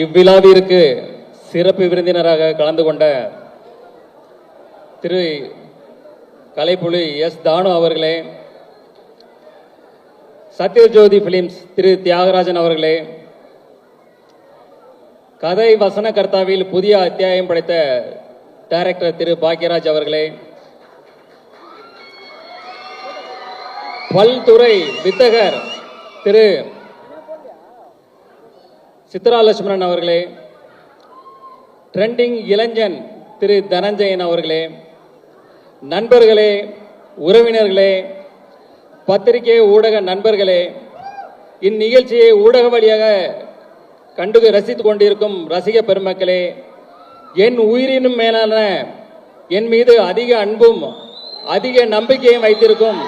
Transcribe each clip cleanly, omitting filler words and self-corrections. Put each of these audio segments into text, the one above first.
இவ்விழாவிற்கு சிறப்பு விருந்தினராக கலந்து கொண்ட திரு கலைப்புலி எஸ் தானு அவர்களே, சத்யஜோதி பிலிம்ஸ் திரு தியாகராஜன் அவர்களே, கதை வசனகர்த்தாவில் புதிய அத்தியாயம் படைத்த டைரக்டர் திரு பாக்யராஜ் அவர்களே, பல்துறை வித்தகர் திரு சித்ரா லட்சுமணன் அவர்களே, ட்ரெண்டிங் இளைஞன் திரு தனஞ்சயன் அவர்களே, நண்பர்களே, உறவினர்களே, பத்திரிகை ஊடக நண்பர்களே, இந்நிகழ்ச்சியை ஊடக வழியாக கண்டு ரசித்துக் கொண்டிருக்கும் ரசிக பெருமக்களே, என் உயிரினும் மேலான என் மீது அதிக அன்பும் அதிக நம்பிக்கையும் வைத்திருக்கும்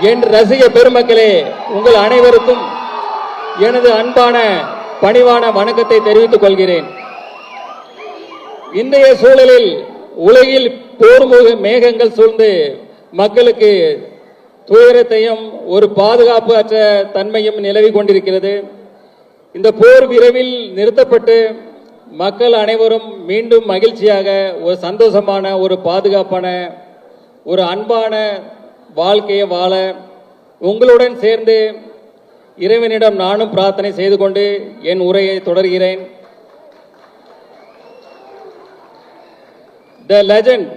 என் ரசிக பெருமக்களே, உங்கள் அனைவருக்கும் எனது அன்பான பணிவான வணக்கத்தை தெரிவித்துக் கொள்கிறேன். இன்றைய சூழலில் உலகில் போர் மேகங்கள் சூழ்ந்து மக்களுக்கு துயரத்தையும் ஒரு பாதுகாப்பு அற்ற தன்மையும் நிலவி கொண்டிருக்கிறது. இந்த போர் விரைவில் நிறுத்தப்பட்டு மக்கள் அனைவரும் மீண்டும் மகிழ்ச்சியாக ஒரு சந்தோஷமான ஒரு பாதுகாப்பான ஒரு அன்பான வாழ்க்கையை வாழ உங்களுடன் சேர்ந்து இறைவனிடம் நானும் பிரார்த்தனை செய்து கொண்டு என் உரையை தொடர்கிறேன். த லெஜண்ட்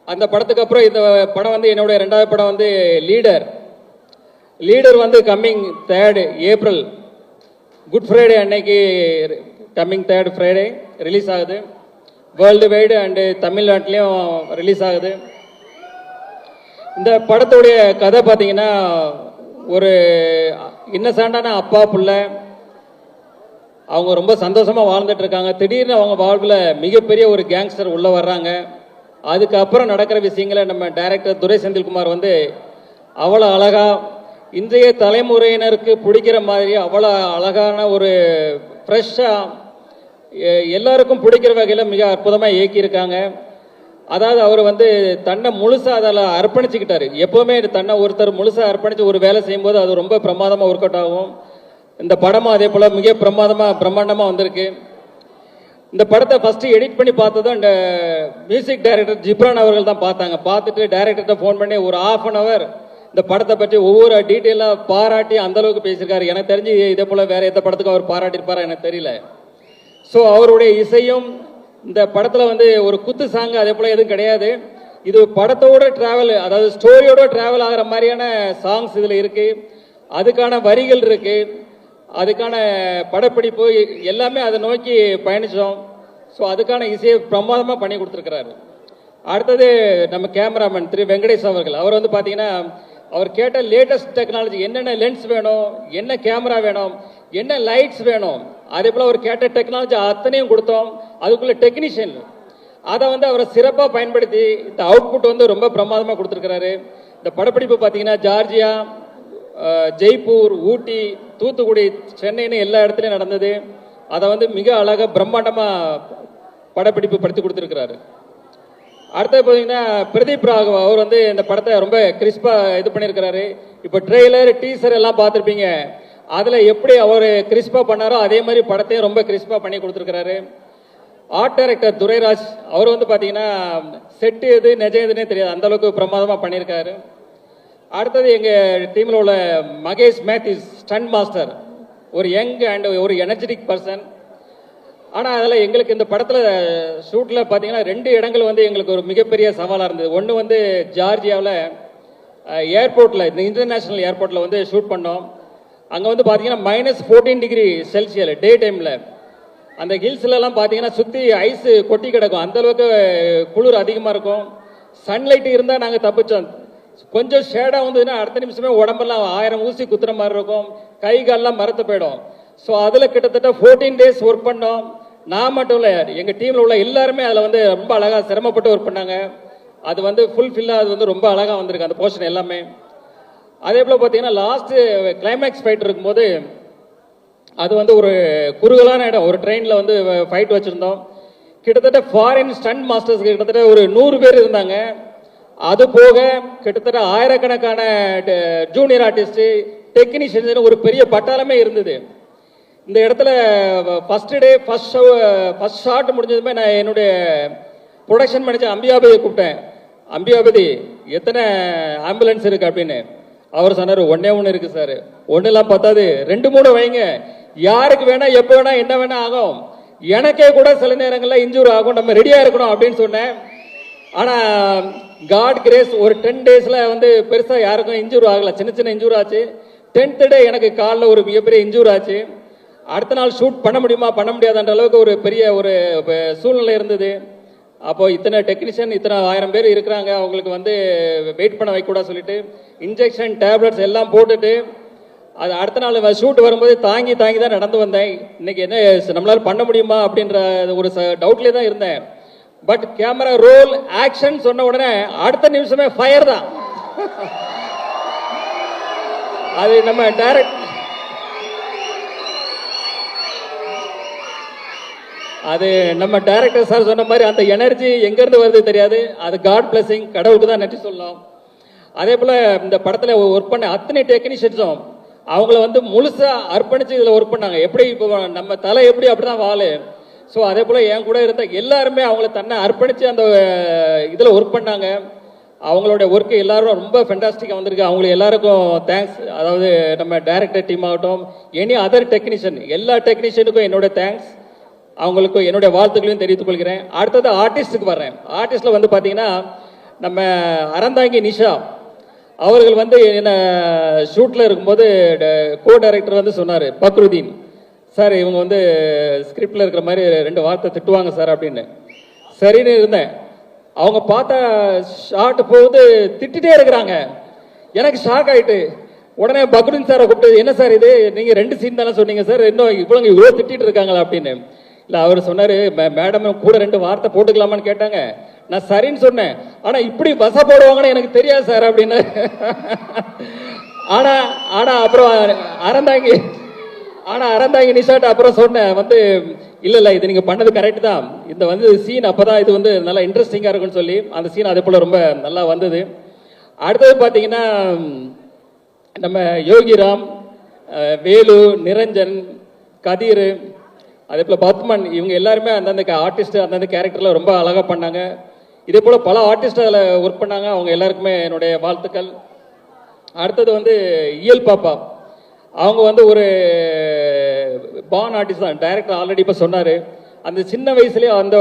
அந்த படத்துக்கு அப்புறம் இந்த படம் வந்து என்னுடைய இரண்டாவது படம் வந்து லீடர் வந்து coming 3rd April good Friday அன்னைக்கு கம்மிங் 3rd ஃப்ரைடே ரிலீஸ் ஆகுது. வேர்ல்டு வைடு அண்டு தமிழ்நாட்டிலையும் ரிலீஸ் ஆகுது. இந்த படத்துடைய கதை பார்த்தீங்கன்னா, ஒரு இன்னசென்டான அப்பா புள்ள, அவங்க ரொம்ப சந்தோஷமாக வாழ்ந்துட்டு இருக்காங்க. திடீர்னு அவங்க வாழ்வில் மிகப்பெரிய ஒரு கேங்ஸ்டர் உள்ளே வர்றாங்க. அதுக்கப்புறம் நடக்கிற விஷயங்களை நம்ம டைரக்டர் துரை செந்தில்குமார் வந்து அவ்வளோ அழகாக இன்றைய தலைமுறையினருக்கு பிடிக்கிற மாதிரி அவ்வளோ அழகான ஒரு ஃப்ரெஷ்ஷாக எல்லாருக்கும் பிடிக்கிற வகையில் மிக அற்புதமாக இயக்கியிருக்காங்க. அதாவது அவர் வந்து தன்னை முழுசாக அதில் அர்ப்பணிச்சுக்கிட்டாரு. எப்போவுமே தன்னை ஒருத்தர் முழுசாக அர்ப்பணித்து ஒரு வேலை செய்யும்போது அது ரொம்ப பிரமாதமாக ஒர்க் அவுட் ஆகும். இந்த படமும் அதே போல் மிக பிரம்மாண்டமாக வந்திருக்கு. இந்த படத்தை ஃபஸ்ட்டு எடிட் பண்ணி பார்த்ததும் இந்த மியூசிக் டைரக்டர் ஜிப்ரான் அவர்கள் தான் பார்த்தாங்க. பார்த்துட்டு டைரக்டர்கிட்ட ஃபோன் பண்ணி ஒரு 1/2 hour இந்த படத்தை பற்றி ஒவ்வொரு டீட்டெயிலாக பாராட்டி அந்தளவுக்கு பேசியிருக்காரு. எனக்கு தெரிஞ்சு இதே போல் வேறு எந்த படத்துக்கும் அவர் பாராட்டியிருப்பாரா எனக்கு தெரியல. ஸோ அவருடைய இசையும் இந்த படத்தில் வந்து ஒரு குத்து சாங் அதே போல் எதுவும் கிடையாது. இது படத்தோட ட்ராவல், அதாவது ஸ்டோரியோட ட்ராவல் ஆகிற மாதிரியான சாங்ஸ் இதில் இருக்குது. அதுக்கான வரிகள் இருக்குது, அதுக்கான படப்பிடிப்பு எல்லாமே அதை நோக்கி பயணித்தோம். ஸோ அதுக்கான இசையை பிரமாதமாக பண்ணி கொடுத்துருக்கிறாரு. அடுத்தது நம்ம கேமராமேன் திரு வெங்கடேஷ் அவர்கள். அவர் வந்து பார்த்தீங்கன்னா, அவர் கேட்ட லேட்டஸ்ட் டெக்னாலஜி, என்னென்ன லென்ஸ் வேணும், என்ன கேமரா வேணும், என்ன லைட்ஸ் வேணும், அதே போல் அவர் கேட்ட டெக்னாலஜி அத்தனையும் கொடுத்தோம். அதுக்குள்ள டெக்னீஷியன் அதை வந்து அவரை சிறப்பாக பயன்படுத்தி இந்த அவுட்புட் வந்து ரொம்ப பிரமாதமாக கொடுத்துருக்கிறாரு. இந்த படப்பிடிப்பு பார்த்தீங்கன்னா ஜார்ஜியா, ஜெய்ப்பூர், ஊட்டி, தூத்துக்குடி, சென்னைன்னு எல்லா இடத்துலையும் நடந்தது. அதை வந்து மிக அழகாக பிரம்மாண்டமாக படப்பிடிப்பு படுத்தி கொடுத்துருக்கிறாரு. அடுத்தது பார்த்தீங்கன்னா பிரதீப் ராகவ் அவர் வந்து இந்த படத்தை ரொம்ப கிறிஸ்பாக இது பண்ணியிருக்கிறாரு. இப்போ ட்ரெய்லர் டீசர் எல்லாம் பார்த்துருப்பீங்க. அதில் எப்படி அவர் கிறிஸ்பாக பண்ணாரோ அதே மாதிரி படத்தையும் ரொம்ப கிறிஸ்பாக பண்ணி கொடுத்துருக்கிறாரு. ஆர்ட் டைரக்டர் துரைராஜ் அவர் வந்து பார்த்தீங்கன்னா செட்டு எது நிஜம் எதுன்னே தெரியாது, அந்தளவுக்கு பிரமாதமாக பண்ணியிருக்காரு. அடுத்தது எங்கள் டீமில் உள்ள மகேஷ் மேத்யூஸ் ஸ்டண்ட் மாஸ்டர், ஒரு யங் அண்ட் ஒரு எனர்ஜெட்டிக் பர்சன். ஆனால் அதில் எங்களுக்கு இந்த படத்தில் ஷூட்டில் பார்த்தீங்கன்னா 2 இடங்கள் வந்து எங்களுக்கு ஒரு மிகப்பெரிய சவாலாக இருந்தது. ஒன்று வந்து ஜார்ஜியாவில் ஏர்போர்ட்டில், இந்த இன்டர்நேஷ்னல் ஏர்போர்ட்டில் வந்து ஷூட் பண்ணோம். அங்கே வந்து பார்த்தீங்கன்னா -14 டிகிரி செல்சியஸ் டே டைமில். அந்த ஹில்ஸ்லலாம் பார்த்தீங்கன்னா சுற்றி ஐஸு கொட்டி கிடக்கும், அந்தளவுக்கு குளிர் அதிகமாக இருக்கும். சன்லைட் இருந்தால் நாங்கள் தப்பிச்சோம். கொஞ்சம் ஷேடாக வந்ததுன்னா அடுத்த நிமிஷமே உடம்பெல்லாம் 1000 ஊசி குத்துற மாதிரி இருக்கும், கை காலெல்லாம் மரத்து போயிடும். ஸோ அதில் கிட்டத்தட்ட 14 days ஒர்க் பண்ணோம். நான் மட்டும் இல்லை, எங்கள் டீமில் உள்ள எல்லாருமே அதில் வந்து ரொம்ப அழகாக சிரமப்பட்டு ஒர்க் பண்ணாங்க. அது வந்து ஃபுல்ஃபில்லாக அது வந்து ரொம்ப அழகாக வந்திருக்கு அந்த போர்ஷன் எல்லாமே. அதே போல் பார்த்தீங்கன்னா லாஸ்ட்டு கிளைமேக்ஸ் ஃபைட் இருக்கும்போது அது வந்து ஒரு குறுகலான இடம், ஒரு ட்ரெயினில் வந்து ஃபைட் வச்சுருந்தோம். கிட்டத்தட்ட ஃபாரின் ஸ்டண்ட் மாஸ்டர்ஸ் கிட்டத்தட்ட ஒரு 100 பேர் இருந்தாங்க. அது போக கிட்டத்தட்ட ஆயிரக்கணக்கான ஜூனியர் ஆர்டிஸ்ட், டெக்னீஷியன், ஒரு பெரிய பட்டாளமே இருந்தது. இந்த இடத்துல ஃபர்ஸ்ட் டே ஃபர்ஸ்ட் ஷாட் முடிஞ்சதுமே நான் என்னுடைய ப்ரொடக்ஷன் மேனேஜர் அம்பியாபதியை கூப்பிட்டேன். அம்பியாபதி, எத்தனை ஆம்புலன்ஸ் இருக்கு அப்படின்னு. அவர் சொன்னார், ஒன்னே ஒன்று இருக்கு சார். ஒன்றுலாம் பத்தாது, 2-3 வைங்க. யாருக்கு வேணா எப்போ வேணா என்ன வேணா ஆகும். எனக்கே கூட சில நேரங்களில் இன்ஜூர் ஆகும், நம்ம ரெடியா இருக்கணும் அப்படின்னு சொன்னேன். ஆனா காட் கிரேஸ், ஒரு 10 டேஸ்ல வந்து பெருசா யாருக்கும் இன்ஜூர் ஆகல. சின்ன சின்ன இன்ஜூர் ஆச்சு. 10th டே எனக்கு காலில் ஒரு மிகப்பெரிய இன்ஜூர் ஆச்சு. அடுத்த நாள் ஷூட் பண்ண முடியுமா பண்ண முடியாதுன்ற அளவுக்கு ஒரு பெரிய ஒரு சூழ்நிலை இருந்தது. அப்போ இத்தனை டெக்னீஷியன், இத்தனை 1000 பேர் இருக்கிறாங்க, அவங்களுக்கு வந்து வெயிட் பண்ண வைக்கூடாது சொல்லிட்டு இன்ஜெக்ஷன் டேப்லெட்ஸ் எல்லாம் போட்டுட்டு அது அடுத்த நாள் ஷூட் வரும்போது தாங்கி தாங்கி தான் நடந்து வந்தேன். இன்னைக்கு என்ன நம்மளால பண்ண முடியுமா அப்படின்ற ஒரு டவுட்லேயே தான் இருந்தேன். பட் கேமரா ரோல் ஆக்ஷன் சொன்ன உடனே அடுத்த நிமிஷமே ஃபயர் தான். அது நம்ம டைரக்டர் சார் சொன்ன மாதிரி அந்த எனர்ஜி எங்க இருந்து வருது தெரியாது. அது காட் பிளஸிங், கடவுளுக்கு தான் நன்றி சொல்லணும். அதே போல இந்த படத்துல ஒர்க் பண்ண அத்தனை டெக்னீஷியன்ஸும் அவங்கள வந்து முழுசா அர்ப்பணிச்சு இதுல ஒர்க் பண்ணாங்க. எப்படி இப்போ நம்ம தலை எப்படி அப்படிதான் வாழு. ஸோ அதே போல என் கூட இருந்த எல்லாருமே அவங்கள தன்னை அர்ப்பணிச்சு அந்த இதுல ஒர்க் பண்ணாங்க. அவங்களுடைய ஒர்க் எல்லாரும் ரொம்ப ஃபென்டாஸ்டிக்காக வந்திருக்கு. அவங்களுக்கு எல்லாருக்கும் தேங்க்ஸ். அதாவது நம்ம டைரக்டர் டீம் ஆகட்டும், எனி அதர் டெக்னீஷியன், எல்லா டெக்னீஷியனுக்கும் என்னோட தேங்க்ஸ். அவங்களுக்கு என்னுடைய வாழ்த்துக்களையும் தெரிவித்துக் கொள்கிறேன். அடுத்தது ஆர்டிஸ்டுக்கு வர்றேன். ஆர்டிஸ்ட்ல வந்து பார்த்தீங்கன்னா நம்ம அறந்தாங்கி நிஷா அவர்கள் வந்து என்ன ஷூட்டில் இருக்கும்போது கோ டைரக்டர் வந்து சொன்னார், பக்ருதீன் சார் இவங்க வந்து ஸ்கிரிப்டில் இருக்கிற மாதிரி 2 வார்த்தை திட்டுவாங்க சார் அப்படின்னு. சரின்னு இருந்தேன். அவங்க பார்த்தா ஷார்ட் போகுது திட்டிகிட்டே இருக்கிறாங்க. எனக்கு ஷாக் ஆகிட்டு உடனே பக்ருதீன் சாரை கூப்பிட்டு, என்ன சார் இது, நீங்கள் 2 சீன் தானே சொன்னீங்க சார், இன்னும் இவ்வளோ திட்டிட்டு இருக்காங்களா அப்படின்னு. இல்லை அவர் சொன்னார், மேடம் கூட 2 வார்த்தை போட்டுக்கலாமான்னு கேட்டாங்க. நான் சரின்னு சொன்னேன். ஆனா இப்படி வச போடுவாங்கன்னு எனக்கு தெரியாது சார் அப்படின்னு. ஆனா அப்புறம் அறந்தாங்கி நிஷாட்ட அப்புறம் சொன்னேன் வந்து, இல்ல இது நீங்க பண்ணது கரெக்ட் தான், இந்த வந்து சீன் அப்பதான் இது வந்து நல்லா இன்ட்ரெஸ்டிங்கா இருக்குன்னு சொல்லி அந்த சீன் அதே போல ரொம்ப நல்லா வந்தது. அடுத்தது பாத்தீங்கன்னா நம்ம யோகிராம், வேலு, நிரஞ்சன், கதிர், அதே போல பத்மன், இவங்க எல்லாருமே அந்தந்த ஆர்டிஸ்ட் அந்தந்த கேரக்டர்ல ரொம்ப அழகா பண்ணாங்க. இதே போல பல ஆர்டிஸ்ட் அதில் ஒர்க் பண்ணாங்க. அவங்க எல்லாருக்குமே என்னுடைய வாழ்த்துக்கள். அடுத்தது வந்து இயல் பாப்பா, அவங்க வந்து ஒரு பான் ஆர்டிஸ்ட் தான். டைரக்டர் ஆல்ரெடி இப்போ சொன்னார், அந்த சின்ன வயசுலேயே அந்த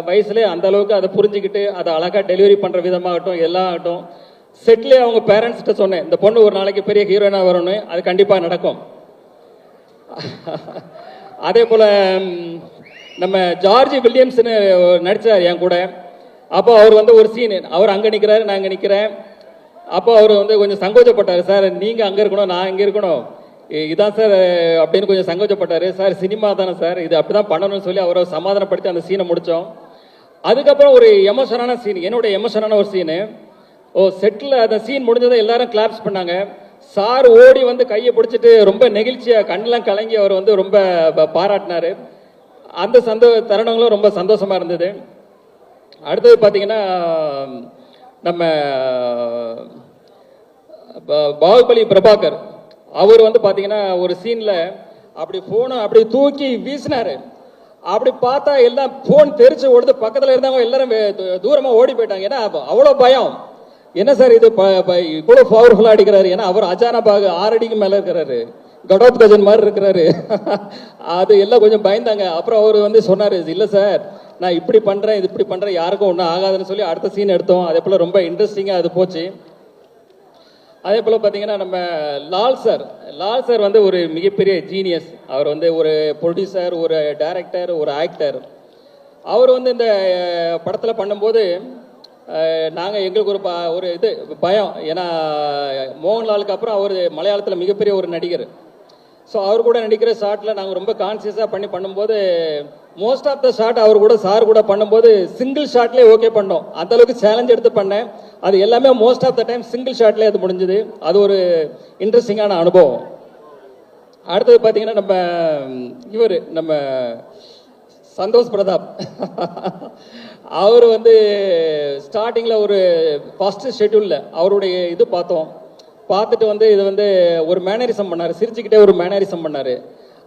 வயசுலேயே அந்த அளவுக்கு அதை புரிஞ்சுக்கிட்டு அதை அழகாக டெலிவரி பண்ணுற விதமாகட்டும் எல்லாம் ஆகட்டும். செட்லேயே அவங்க பேரண்ட்ஸ்கிட்ட சொன்னேன், இந்த பொண்ணு ஒரு நாளைக்கு பெரிய ஹீரோயினாக வரணும்னு, அது கண்டிப்பாக நடக்கும். அதே போல் நம்ம ஜார்ஜ் வில்லியம்ஸ்னு நடித்தார் என் கூட. அப்போ அவர் வந்து ஒரு சீனு, அவர் அங்கே நிற்கிறாரு, நான் அங்கே நிற்கிறேன். அப்போ அவர் வந்து கொஞ்சம் சங்கோச்சப்பட்டார், சார் நீங்கள் அங்கே இருக்கணும் நான் இங்கே இருக்கணும் இதான் சார் அப்படின்னு கொஞ்சம் சங்கோச்சப்பட்டார். சார் சினிமா தானே சார், இது அப்படி தான் பண்ணணும்னு சொல்லி அவரை சமாதானப்படுத்தி அந்த சீனை முடித்தோம். அதுக்கப்புறம் ஒரு எமோஷனான சீன், என்னுடைய எமோஷனான ஒரு சீனு. செட்டில் அந்த சீன் முடிஞ்சதை எல்லாரும் கிளாப்ஸ் பண்ணாங்க. சார் ஓடி வந்து கையை பிடிச்சிட்டு ரொம்ப நெகிழ்ச்சியாக கண்ணெலாம் கலங்கி அவர் வந்து ரொம்ப பாராட்டினார். அந்த தருணங்களும் ரொம்ப சந்தோஷமாக இருந்தது. அடுத்தது பார்த்தீங்கன்னா நம்ம பாகுபலி பிரபாகர், அவர் வந்து பார்த்தீங்கன்னா ஒரு சீனில் அப்படி ஃபோனை அப்படி தூக்கி வீசினார். அப்படி பார்த்தா எல்லாம் ஃபோன் தெரிச்சு ஓடுது. பக்கத்தில் இருந்தவங்க எல்லாரும் தூரமாக ஓடி போயிட்டாங்க. ஏன்னா அவ்வளோ பயம். என்ன சார் இது இவ்வளோ பவர்ஃபுல்லாக அடிக்கிறாரு. ஏன்னா அவர் அஜானபாகு 6 அடிக்கு மேலே இருக்கிறாரு, கடோத்கஜன் மாதிரி இருக்கிறாரு. அது எல்லாம் கொஞ்சம் பயந்தாங்க. அப்புறம் அவர் வந்து சொன்னார், இல்லை சார் நான் இப்படி பண்ணுறேன் இது இப்படி பண்ணுறேன் யாருக்கும் ஒன்றும் ஆகாதுன்னு சொல்லி அடுத்த சீன் எடுத்தோம். அதே போல் ரொம்ப இன்ட்ரெஸ்டிங்காக அது போச்சு. அதே போல் பார்த்தீங்கன்னா நம்ம லால் சார் வந்து ஒரு மிகப்பெரிய ஜீனியஸ். அவர் வந்து ஒரு ப்ரொடியூசர், ஒரு டைரக்டர், ஒரு ஆக்டர். அவர் வந்து இந்த படத்தில் பண்ணும்போது நாங்கள் எங்களுக்கு ஒரு இது பயம். ஏன்னா மோகன்லாலுக்கு அப்புறம் அவர் மலையாளத்தில் மிகப்பெரிய ஒரு நடிகர். ஸோ அவர் கூட நடிக்கிற ஷாட்டில் நாங்கள் ரொம்ப கான்சியஸாக பண்ணும்போது மோஸ்ட் ஆஃப் த ஷாட் அவர் கூட சார் கூட பண்ணும்போது சிங்கிள் ஷாட்லேயே ஓகே பண்ணோம். அந்தளவுக்கு சேலஞ்ச் எடுத்து பண்ணேன். அது எல்லாமே most of the time single ஷாட்லேயே அது முடிஞ்சுது. அது ஒரு இன்ட்ரெஸ்டிங்கான அனுபவம். அடுத்தது பார்த்தீங்கன்னா நம்ம சந்தோஷ் பிரதாப் அவர் வந்து ஸ்டார்டிங்கில் ஒரு ஃபர்ஸ்ட் ஷெட்யூலில் அவருடைய இது பார்த்தோம். பார்த்துட்டு வந்து இது வந்து ஒரு மேனரிசம் பண்ணார், சிரிச்சுக்கிட்டே ஒரு மேனரிசம் பண்ணார்.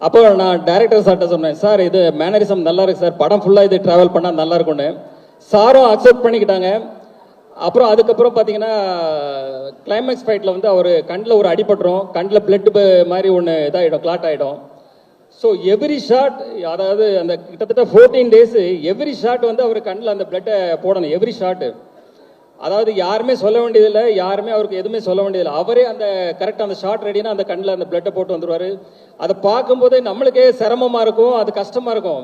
அப்போ நான் டைரக்டர் சார்கிட்ட சொன்னேன், சார் இது மேனரிசம் நல்லா இருக்கு சார், படம் ஃபுல்லாக இது ட்ராவல் பண்ணால் நல்லா இருக்கும்னு. சாரும் அக்செப்ட் பண்ணிக்கிட்டாங்க. அப்புறம் அதுக்கப்புறம் பார்த்தீங்கன்னா கிளைமேக்ஸ் ஃபைட்டில் வந்து அவர் கண்ணில் ஒரு அடிபட்டுரும், கண்ணில் பிளட் மாதிரி ஒன்று இதாகிடும், கிளாட் ஆகிடும். ஸோ எவ்ரி ஷாட், அதாவது அந்த கிட்டத்தட்ட 14 டேஸ் எவ்ரி ஷாட் வந்து அவர் கண்ணில் அந்த பிளட்டை போடணும், எவ்ரி ஷாட்டு. அதாவது யாருமே சொல்ல வேண்டியதில்லை, யாருமே அவருக்கு எதுவுமே சொல்ல வேண்டியதில்லை, அவரே அந்த கரெக்டாக அந்த ஷாட் ரெடினா அந்த கண்ணில் அந்த பிளட்டை போட்டு வந்துடுவார். அதை பார்க்கும்போதே நம்மளுக்கே சிரமமாக இருக்கும், அது கஷ்டமாக இருக்கும்,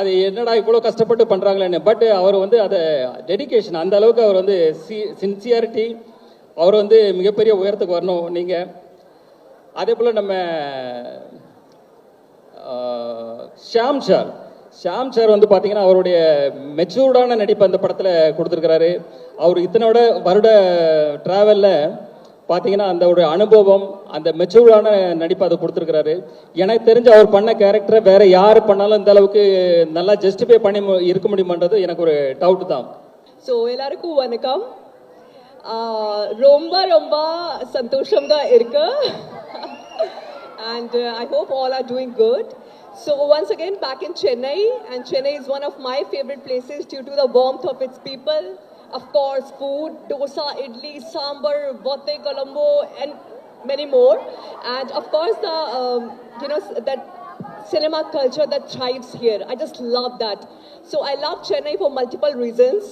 அது என்னடா இவ்வளோ கஷ்டப்பட்டு பண்ணுறாங்களேன்னு. பட் அவர் வந்து அதை டெடிகேஷன் அந்த அளவுக்கு அவர் வந்து சின்சியாரிட்டி, அவர் வந்து மிகப்பெரிய உயரத்துக்கு வரணும் நீங்கள். அதே போல் நம்ம ஷாம் சார் வந்து பார்த்தீங்கன்னா அவருடைய மெச்சூர்டான நடிப்பு அந்த படத்தில் கொடுத்துருக்கிறாரு. அவர் இத்தனோட வருட ட்ராவலில் பார்த்தீங்கன்னா அந்த ஒரு அனுபவம், அந்த மெச்சூர்டான நடிப்பு அதை கொடுத்துருக்கிறாரு. எனக்கு தெரிஞ்சு அவர் பண்ண கேரக்டரை வேற யார் பண்ணாலும் இந்த அளவுக்கு நல்லா ஜஸ்டிஃபை பண்ணி இருக்க முடியுமான்றது எனக்கு ஒரு டவுட் தான். ஸோ எல்லாருக்கும் வணக்கம். ரொம்ப ரொம்ப சந்தோஷம்గా இருக்கு. And I hope all are doing good. So once again back in Chennai, and Chennai is one of my favorite places due to the warmth of its people. Of course, food, dosa, idli, sambar, botte, Colombo, and many more. And of course, the that cinema culture that thrives here. I just love that. So I love Chennai for multiple reasons.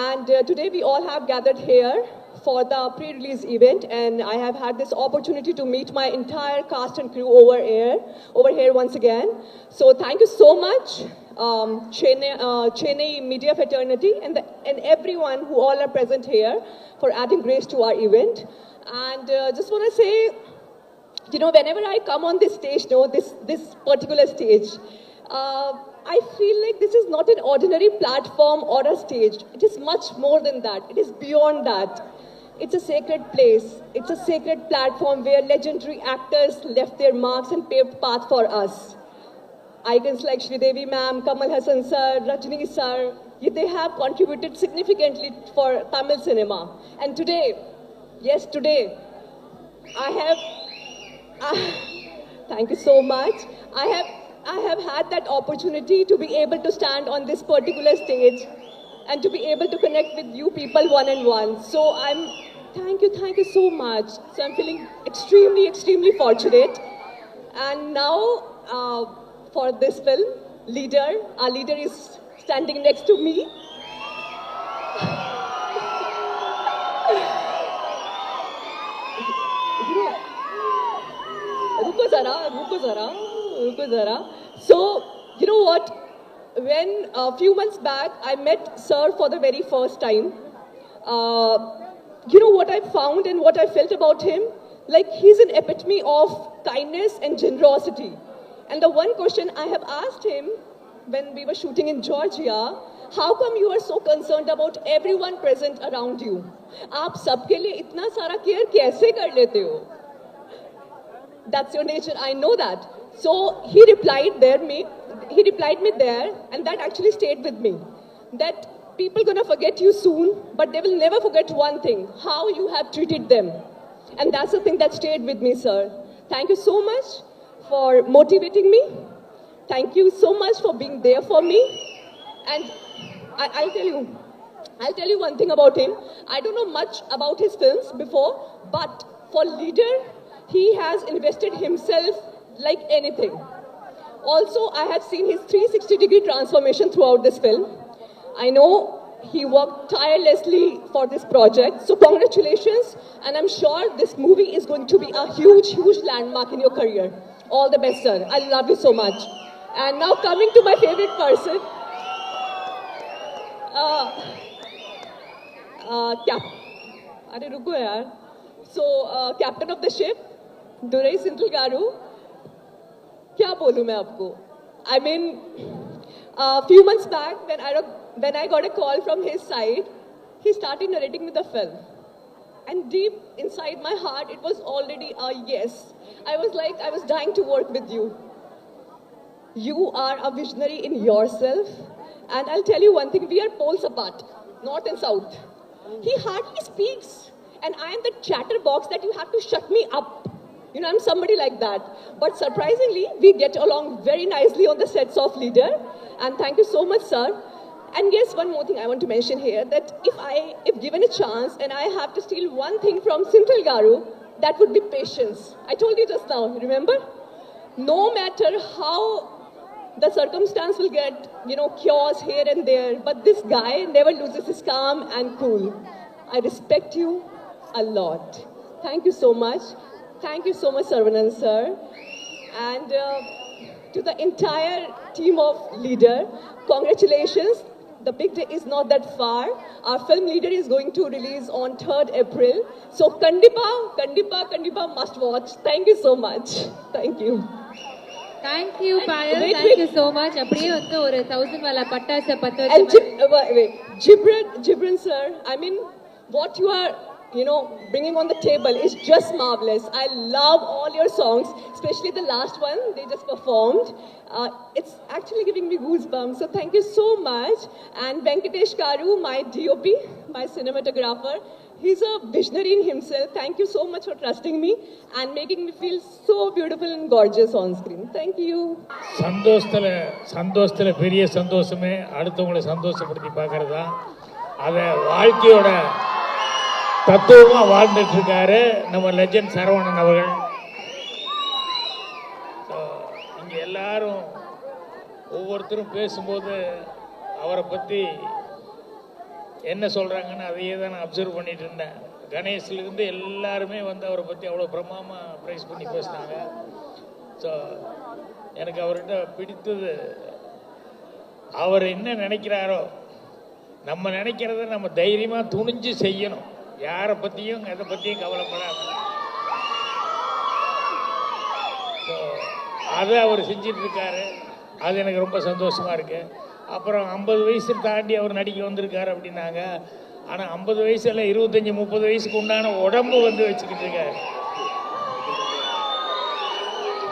And today we all have gathered here for the pre-release event, and I have had this opportunity to meet my entire cast and crew over here once again. So thank you so much, Chennai Media Fraternity and everyone who all are present here for adding grace to our event. And just want to say, whenever I come on this stage, this particular stage, I feel like this is not an ordinary platform or a stage. It is much more than that. It is beyond that. It's a sacred place. It's a sacred platform where legendary actors left their marks and paved path for us. Icons like Sridevi ma'am, Kamal Hassan sir, Rajni sir, they have contributed significantly for Tamil cinema. And today, yes, today, thank you so much. I have had that opportunity to be able to stand on this particular stage and to be able to connect with you people one-on-one. So thank you so much. So I'm feeling extremely, extremely fortunate. And now for this film, our leader is standing next to me. Ruko zara. So, you know what? When a few months back I met Sir for the very first time, you know what I found and what I felt about him? Like, he's an epitome of kindness and generosity. And the one question I have asked him when we were shooting in Georgia, how come you are so concerned about everyone present around you? आप सबके लिए इतना सारा care कैसे कर लेते हो? That's your nature, I know that. So he replied me there, and that actually stayed with me. That people gonna forget you soon, but they will never forget one thing: how you have treated them. And that's the thing that stayed with me, sir. Thank you so much for motivating me. Thank you so much for being there for me. And I'll tell you one thing about him. I don't know much about his films before, but for Leader, he has invested himself like anything. Also, I have seen his 360-degree transformation throughout this film. I know he worked tirelessly for this project. So congratulations, and I'm sure this movie is going to be a huge, huge landmark in your career. All the best, sir. I love you so much. And now coming to my favorite person, captain of the ship, Durai Sinthal Garu. क्या बोलूं मैं आपको? I mean, a few months back when I got a call from his side, he started narrating me the film. And deep inside my heart, it was already a yes. I was like, I was dying to work with you. You are a visionary in yourself. And I'll tell you one thing, we are poles apart, north and south. He hardly speaks. And I am the chatterbox that you have to shut me up. You know, I'm somebody like that. But surprisingly, we get along very nicely on the sets of Leader. And thank you so much, sir. And yes, one more thing I want to mention here, that if given a chance and I have to steal one thing from Senthil Garu, that would be patience. I told you just now, remember? No matter how the circumstance will get, chaos here and there, but this guy never loses his calm and cool. I respect you a lot. Thank you so much. Thank you so much, Saravanan sir. And to the entire team of Leader, congratulations. The big day is not that far. Our film Leader is going to release on 3rd April. So Kandipa must watch. Thank you so much. Thank you. Thank you, Payal. Wait, Thank you so much. அப்படியே வந்து ஒரு 1000 வாலா பட்டாசை பத்த And வச்சு Gibran sir, I mean, what you are, bringing on the table is just marvelous. I love all your songs, especially the last one they just performed. It's actually giving me goosebumps. So thank you so much. And Venkatesh Karu, my DOP, my cinematographer, he's a visionary in himself. Thank you so much for trusting me and making me feel so beautiful and gorgeous on screen. Thank you. சந்தோஷத்துல பெரிய சந்தோஷமே அடுத்தவங்களை சந்தோஷப்படுத்தி பார்க்கறது தான். அதை வாழ்க்கையோட தத்துவமா வாழ்ந்துட்டு இருக்காரு நம்ம லெஜண்ட் சரவணன் அவர்கள். இங்க எல்லாரும் ஒவ்வொருத்தரும் பேசும்போது அவரை பத்தி என்ன சொல்றாங்கன்னு அதையே தான் நான் அப்சர்வ் பண்ணிட்டு இருந்தேன். கணேஷ்லேருந்து எல்லாருமே வந்து அவரை பற்றி அவ்வளோ பிரமாதமாக ப்ரைஸ் பண்ணி பேசினாங்க. ஸோ எனக்கு அவர்கிட்ட பிடித்தது அவர் என்ன நினைக்கிறாரோ, நம்ம நினைக்கிறத நம்ம தைரியமாக துணிஞ்சு செய்யணும். யாரை பற்றியும் எதை பற்றியும் கவலைப்படாது. ஸோ அதை அவர் செஞ்சிட்டு இருக்காரு. அது எனக்கு ரொம்ப சந்தோஷமாக இருக்குது. அப்புறம் 50 வயசு தாண்டி அவர் நடிக்க வந்திருக்காரு அப்படின்னாங்க. ஆனால் 50 வயசுல 25-30 வயசுக்கு உண்டான உடம்பு வந்து வச்சுக்கிட்டு இருக்காரு.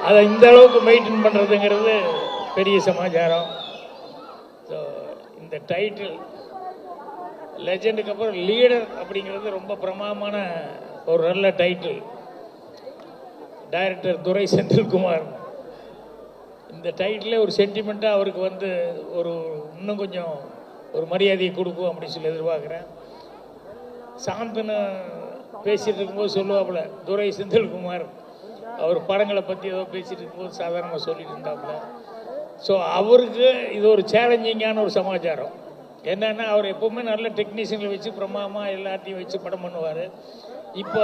அதை இந்த அளவுக்கு மெயின்டைன் பண்ணுறதுங்கிறது பெரிய சமாச்சாரம். ஸோ இந்த டைட்டில் லெஜெண்டுக்கு அப்புறம் லீடர் அப்படிங்கிறது ரொம்ப பிரமாதமான ஒரு நல்ல டைட்டில். டைரக்டர் துரை செந்தில்குமார் இந்த டைட்டிலே ஒரு சென்டிமெண்ட்டாக அவருக்கு வந்து ஒரு இன்னும் கொஞ்சம் ஒரு மரியாதையை கொடுக்கும் அப்படின்னு சொல்லி எதிர்பார்க்குறேன். சாந்தனை பேசிகிட்டு இருக்கும்போது சொல்லுவாப்புல, துரை செந்தில்குமார் அவர் படங்களை பற்றி ஏதோ பேசிகிட்டு இருக்கும்போது சாதாரணமாக சொல்லிட்டு இருந்தாப்புல. ஸோ அவருக்கு இது ஒரு சேலஞ்சிங்கான ஒரு சமாச்சாரம். என்னென்னா அவர் எப்போவுமே நல்ல டெக்னீஷியன்களை வச்சு பிரமாதமாக எல்லாத்தையும் வச்சு படம் பண்ணுவார். இப்போ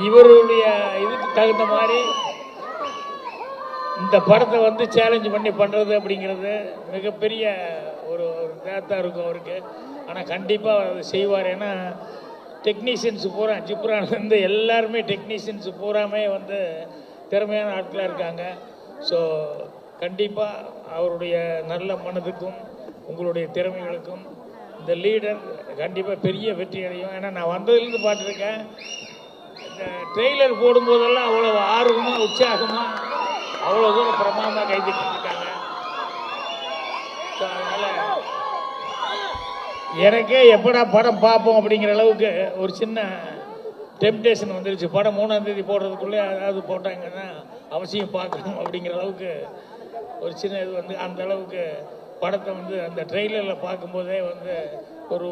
இவருடைய இதுக்கு தகுந்த மாதிரி இந்த படத்தை வந்து சேலஞ்ச் பண்ணி பண்ணுறது அப்படிங்கிறது மிகப்பெரிய ஒரு இதாக இருக்கும் அவருக்கு. ஆனால் கண்டிப்பாக அதை செய்வார். ஏன்னா டெக்னீஷியன்ஸ் பூரா ஜிப்ரான்லேருந்து எல்லாருமே டெக்னீஷியன்ஸ் பூராமே வந்து திறமையான ஆட்களாக இருக்காங்க. ஸோ கண்டிப்பாக அவருடைய நல்ல மனதுக்கும் உங்களுடைய திறமைகளுக்கும் இந்த லீடர் கண்டிப்பாக பெரிய வெற்றி அடையும். ஏன்னா நான் வந்ததுலேருந்து பார்த்துருக்கேன், இந்த ட்ரெய்லர் போடும்போதெல்லாம் அவ்வளோ ஆர்வமாக உற்சாகமாக அவ்வளோ தூரம் பிரமாதமாக கைதிட்டு இருக்காங்க. ஸோ அதனால் எனக்கே எப்படா படம் பார்ப்போம் அப்படிங்கிற அளவுக்கு ஒரு சின்ன டெம்டேஷன் வந்துருச்சு. படம் 3ஆம் தேதி போடுறதுக்குள்ளே அதாவது போட்டாங்கன்னா அவசியம் பார்க்கணும் அப்படிங்கிற அளவுக்கு ஒரு சின்ன இது வந்து அந்த அளவுக்கு படத்தை வந்து அந்த ட்ரெய்லரில் பார்க்கும்போதே வந்து ஒரு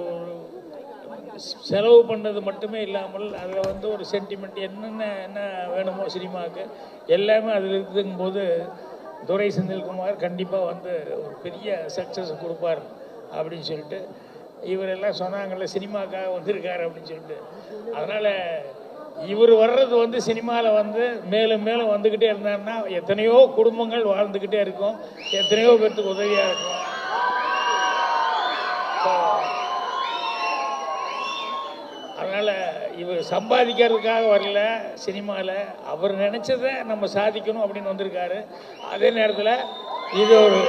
செலவு பண்ணது மட்டுமே இல்லாமல் அதில் வந்து ஒரு சென்டிமெண்ட் என்ன வேணுமோ சினிமாவுக்கு எல்லாமே அதில் இருக்குங்கும்போது துரை செந்தில்குமார் கண்டிப்பாக வந்து ஒரு பெரிய சக்ஸஸ் கொடுப்பார் அப்படின்னு சொல்லிட்டு இவரெல்லாம் சொன்னாங்கல்ல சினிமாக்காக வந்திருக்காரு அப்படின்னு சொல்லிட்டு. அதனால் இவர் வர்றது வந்து சினிமாவில் வந்து மேலும் மேலும் வந்துக்கிட்டே இருந்தாருன்னா எத்தனையோ குடும்பங்கள் வாழ்ந்துக்கிட்டே இருக்கும், எத்தனையோ பேருக்கு உதவியாக இருக்கும். அதனால் இவர் சம்பாதிக்கிறதுக்காக வரல சினிமாவில், அவர் நினச்சதை நம்ம சாதிக்கணும் அப்படின்னு வந்திருக்காரு. அதே நேரத்தில் இது ஒரு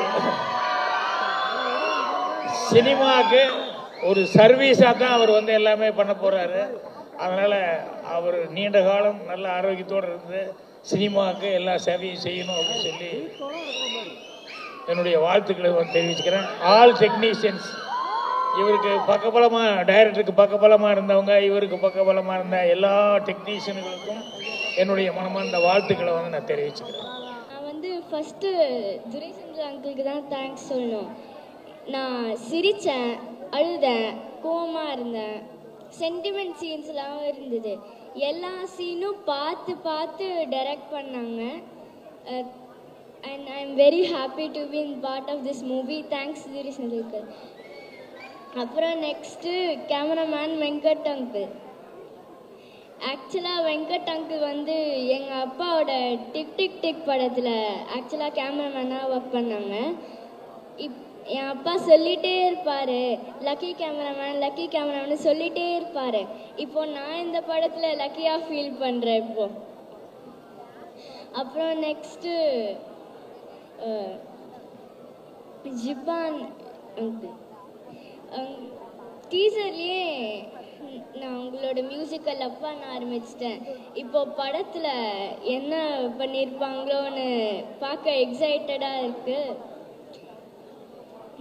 சினிமாவுக்கு ஒரு சர்வீஸாக தான் அவர் வந்து எல்லாமே பண்ண போகிறாரு. அதனால் அவர் நீண்ட காலம் நல்ல ஆரோக்கியத்தோடு இருந்து சினிமாவுக்கு எல்லா சேவையும் செய்யணும் அப்படின்னு சொல்லி என்னுடைய வாழ்த்துக்களை தெரிவிச்சுக்கிறேன். ஆல் டெக்னீஷியன்ஸ், இவருக்கு பக்கபலமாக, டைரக்டருக்கு பக்கபலமாக இருந்தவங்க, இவருக்கு பக்கபலமாக இருந்த எல்லா டெக்னீஷியன்களுக்கும் என்னுடைய மனமார்ந்த வாழ்த்துக்களை நான் தெரிவிச்சுக்கிறேன். நான் ஃபஸ்ட்டு துரைசந்திர அங்கிளுக்கு தான் தேங்க்ஸ் சொல்லணும். நான் சிரித்தேன், அழுதேன், கோவமாக இருந்தேன், சென்டிமெண்ட் சீன்ஸ்லாம் இருந்தது. எல்லா சீனும் பார்த்து பார்த்து டைரக்ட் பண்ணாங்க. And I am very happy to be in part of this movie. Thanks துரைசந்திரக்கு. அப்புறம் நெக்ஸ்ட்டு கேமராமேன் வெங்கட் அங்கிள். ஆக்சுவலாக வெங்கட் அங்கிள் எங்கள் அப்பாவோட டிக் டிக் டிக் படத்தில் ஆக்சுவலாக கேமராமேனாக ஒர்க் பண்ணாங்க. என் அப்பா சொல்லிகிட்டே இருப்பார், லக்கி கேமராமேன் சொல்லிகிட்டே இருப்பார். இப்போது நான் இந்த படத்தில் லக்கியாக ஃபீல் பண்ணுறேன் இப்போது. அப்புறம் நெக்ஸ்ட்டு ஜிப்பான் அங்கிள். டீசர்லேயே நான் உங்களோட மியூசிக்கல் லவ் பண்ண ஆரம்பிச்சிட்டேன். இப்போ படத்தில் என்ன பண்ணியிருப்பாங்களோன்னு பார்க்க எக்ஸைட்டடாக இருக்கு.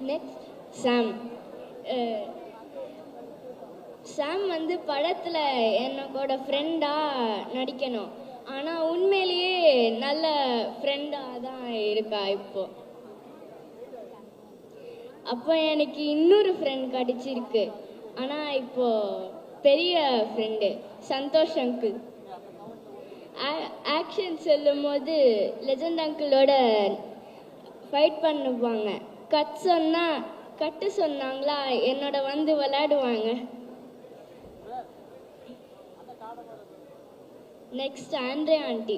நெக்ஸ்ட் சாம் படத்தில் என்னோட ஃப்ரெண்டாக நடிக்கணும். ஆனால் உண்மையிலேயே நல்ல ஃப்ரெண்டாக தான் இருக்கா இப்போ. அப்போ எனக்கு இன்னொரு ஃப்ரெண்ட் கிடச்சிருக்கு. ஆனால் இப்போது பெரிய ஃப்ரெண்டு சந்தோஷ் அங்கிள். ஆக்ஷன் சொல்லும் போது லெஜண்ட் அங்கிளோட ஃபைட் பண்ணுவாங்க. கட்டு சொன்னாங்களா என்னோட விளையாடுவாங்க. Next Andre aunty.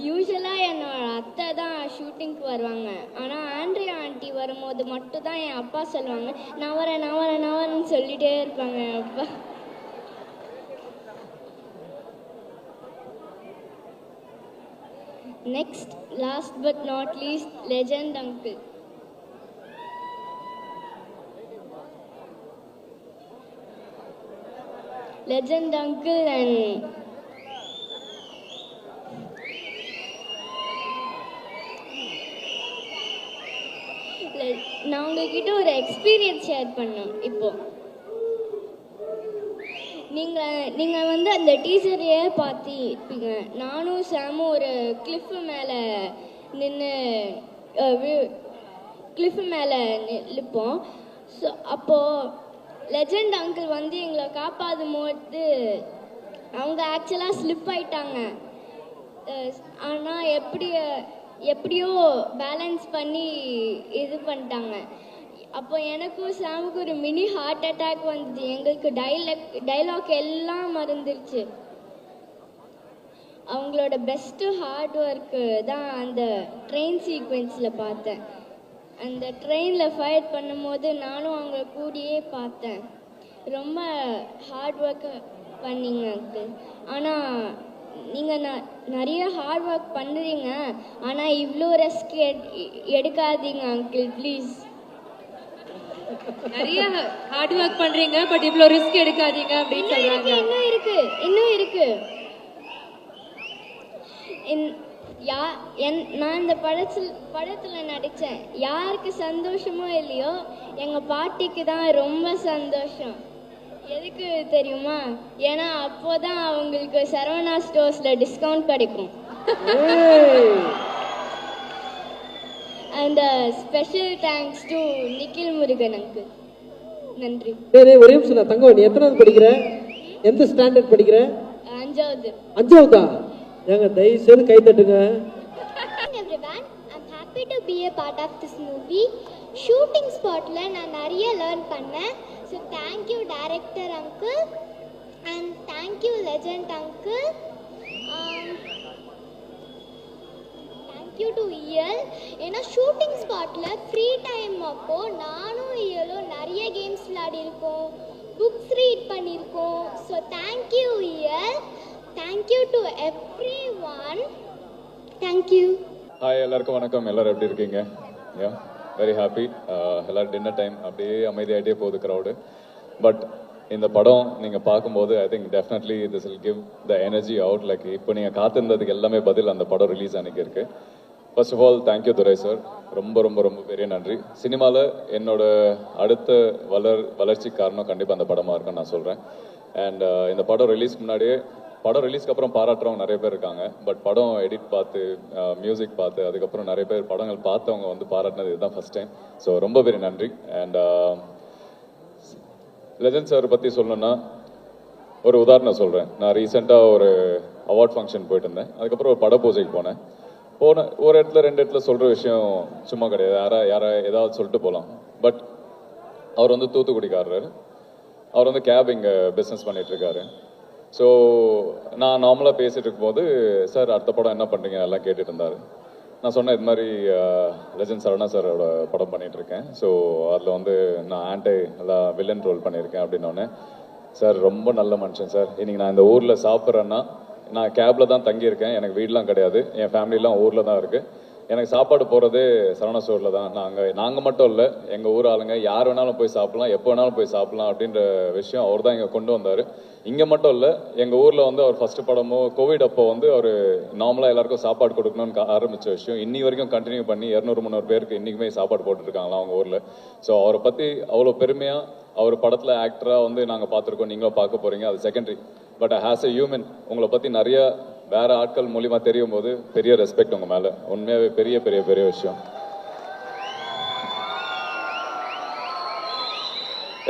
யூஸ்வலாக என்னோட அத்தை தான் ஷூட்டிங்க்கு வருவாங்க. ஆனால் ஆண்ட்ரியா ஆண்டி வரும்போது மட்டும் தான் என் அப்பா சொல்லுவாங்க, நான் வரேன்னு சொல்லிகிட்டே இருப்பாங்க என் அப்பா. Next last but not least legend uncle. Legend uncle and நான் உங்ககிட்ட ஒரு எக்ஸ்பீரியன்ஸ் ஷேர் பண்ணோம். இப்போது நீங்கள் அந்த டீசரையே பார்த்திருப்பீங்க. நானும் சாமும் ஒரு கிளிஃபு மேலே நிற்போம். ஸோ அப்போது லெஜண்ட் அங்கிள் எங்களை காப்பாற்றும் போது அவங்க ஆக்சுவலாக ஸ்லிப் ஆயிட்டாங்க. ஆனால் எப்படியோ பேலன்ஸ் பண்ணி இது பண்ணிட்டாங்க. அப்போ எனக்கும் சாமுக்கும் ஒரு மினி ஹார்ட் அட்டாக் வந்தது. எங்களுக்கு டைலாக் எல்லாம் மறந்துருச்சு. அவங்களோட பெஸ்ட்டு ஹார்ட் ஒர்க்கு தான் அந்த ட்ரெயின் சீக்வென்ஸில் பார்த்தேன். அந்த ட்ரெயினில் ஃபைட் பண்ணும்போது நானும் அவங்க கூடயே பார்த்தேன். ரொம்ப ஹார்ட் ஒர்க்கு பண்ணிங்க அங்கிள். ஆனால் நீங்கள் நிறைய ஹார்ட் ஒர்க் பண்ணுறீங்க, ஆனால் இவ்வளோ ரிஸ்க் எடுக்காதீங்க அங்கிள் ப்ளீஸ். நிறைய ஹார்ட் ஒர்க் பண்றீங்க, பட் இவ்வளோ ரிஸ்க் எடுக்காதீங்க அப்படின்னு சொல்றாங்க. இன்னும் இருக்கு. நான் இந்த படத்தில் நடித்தேன். யாருக்கு சந்தோஷமோ இல்லையோ எங்கள் பாட்டிக்கு தான் ரொம்ப சந்தோஷம். எதுக்கு தெரியுமா? ஏன்னா அப்போதான் அவங்களுக்கு சரவணா ஸ்டோர்ஸ்ல டிஸ்கவுண்ட் கிடைக்கும். And special thanks to Nikhil Murugan uncle. நன்றி. ஒரே நிமிஷம் தங்கம், நீ எத்தனாவது படிக்கிற? எந்த ஸ்டாண்டர்ட் படிக்கிற? 5வது. ஏங்க தயவு செய்து கை தட்டுங்க. Everyone, I'm happy to be a part of this movie. Shooting ஸ்பாட்ல நான் நிறைய லேர்ன் பண்ணேன். So thank you director uncle and thank you legend uncle. Thank you to இயல். ஏன்னா ஷூட்டிங் ஸ்பாட்டில் ஃப்ரீ டைம் அப்போ நானும் இயலும் நிறைய கேம்ஸ் விளையாடிருக்கோம், புக்ஸ் ரீட் பண்ணியிருக்கோம். ஸோ தேங்க்யூ இயல். Thank you to every one. Thank you. Hi, எல்லாருக்கும் வணக்கம். எல்லோரும் எப்படி இருக்கீங்க? Very happy. எல்லோரும் டின்னர் டைம் அப்படியே அமைதியாகிட்டே போகுது க்ரௌடு. பட் இந்த படம் நீங்கள் பார்க்கும்போது I think definitely this will give the energy out. Like இப்போ நீங்கள் காத்திருந்ததுக்கு எல்லாமே பதில் அந்த படம் ரிலீஸ் அன்னைக்கு இருக்கு. First of all thank you Durai sir, ரொம்ப ரொம்ப ரொம்ப பெரிய நன்றி. சினிமாவில் என்னோட அடுத்த வளர்ச்சி காரணம் கண்டிப்பாக அந்த படமாக இருக்குன்னு நான் சொல்கிறேன். அண்ட் இந்த படம் ரிலீஸ்க்கு முன்னாடியே, படம் ரிலீஸ்க்கு அப்புறம் பாராட்டுறவங்க நிறைய பேர் இருக்காங்க. பட் படம் எடிட் பார்த்து, மியூசிக் பார்த்து, அதுக்கப்புறம் நிறைய பேர் படங்கள் பார்த்தவங்க வந்து பாராட்டினது இதுதான் ஃபர்ஸ்ட் டைம். ஸோ ரொம்ப பெரிய நன்றி. அண்ட் லெஜண்ட் சார் பற்றி சொல்லணும்னா ஒரு உதாரணம் சொல்கிறேன். நான் ரீசெண்டாக ஒரு அவார்ட் ஃபங்க்ஷன் போயிட்டு இருந்தேன். அதுக்கப்புறம் ஒரு பட பூஜைக்கு போனேன். ஒரு இடத்துல 2 இடத்துல சொல்கிற விஷயம் சும்மா கிடையாது. யாரை ஏதாவது சொல்லிட்டு போகலாம். பட் அவர் வந்து தூத்துக்குடிக்காரர். அவர் வந்து கேப் இங்கே பிஸ்னஸ் பண்ணிகிட்ருக்காரு. ஸோ நான் நார்மலாக பேசிகிட்டு இருக்கும்போது, சார் அடுத்த படம் என்ன பண்ணுறீங்க எல்லாம் கேட்டுட்டு இருந்தார். நான் சொன்னேன், இது மாதிரி லெஜண்ட் சரவணா சாரோட படம் பண்ணிகிட்ருக்கேன். ஸோ அதில் வந்து நான் எல்லாம் வில்லன் ரோல் பண்ணியிருக்கேன் அப்படின்னோடனே, சார் ரொம்ப நல்ல மனுஷன் சார். இன்னைக்கு நான் இந்த ஊரில் சாப்பிட்றேன்னா, நான் கேபில் தான் தங்கியிருக்கேன், எனக்கு வீடெலாம் கிடையாது, என் ஃபேமிலிலாம் ஊரில் தான் இருக்குது. எனக்கு சாப்பாடு போகிறதே சரவணா ஸ்டோரில் தான். நாங்கள் மட்டும் இல்லை, எங்கள் ஊர் ஆளுங்க யார் வேணாலும் போய் சாப்பிட்லாம், எப்போ வேணாலும் போய் சாப்பிட்லாம் அப்படின்ற விஷயம் அவர் தான் இங்கே கொண்டு வந்தார். இங்கே மட்டும் இல்லை, எங்கள் ஊரில் வந்து அவர் ஃபஸ்ட்டு படமோ கோவிட் அப்போ வந்து அவர் நார்மலாக எல்லாருக்கும் சாப்பாடு கொடுக்கணும்னு ஆரம்பித்த விஷயம் இன்னி வரைக்கும் கண்டினியூ பண்ணி 200-300 பேருக்கு இன்றைக்குமே சாப்பாடு போட்டுருக்காங்களா அவங்க ஊரில். ஸோ அவரை பற்றி அவ்வளோ பெருமையாக, அவர் படத்தில் ஆக்டராக வந்து நாங்கள் பார்த்துருக்கோம், நீங்களும் பார்க்க போகிறீங்க, அது secondary. But as a human உங்களை பற்றி நிறைய வேற ஆட்கள் மூலியமா தெரியும் போது பெரிய ரெஸ்பெக்ட் உங்க மேல. உண்மையாவே பெரிய பெரிய பெரிய விஷயம்.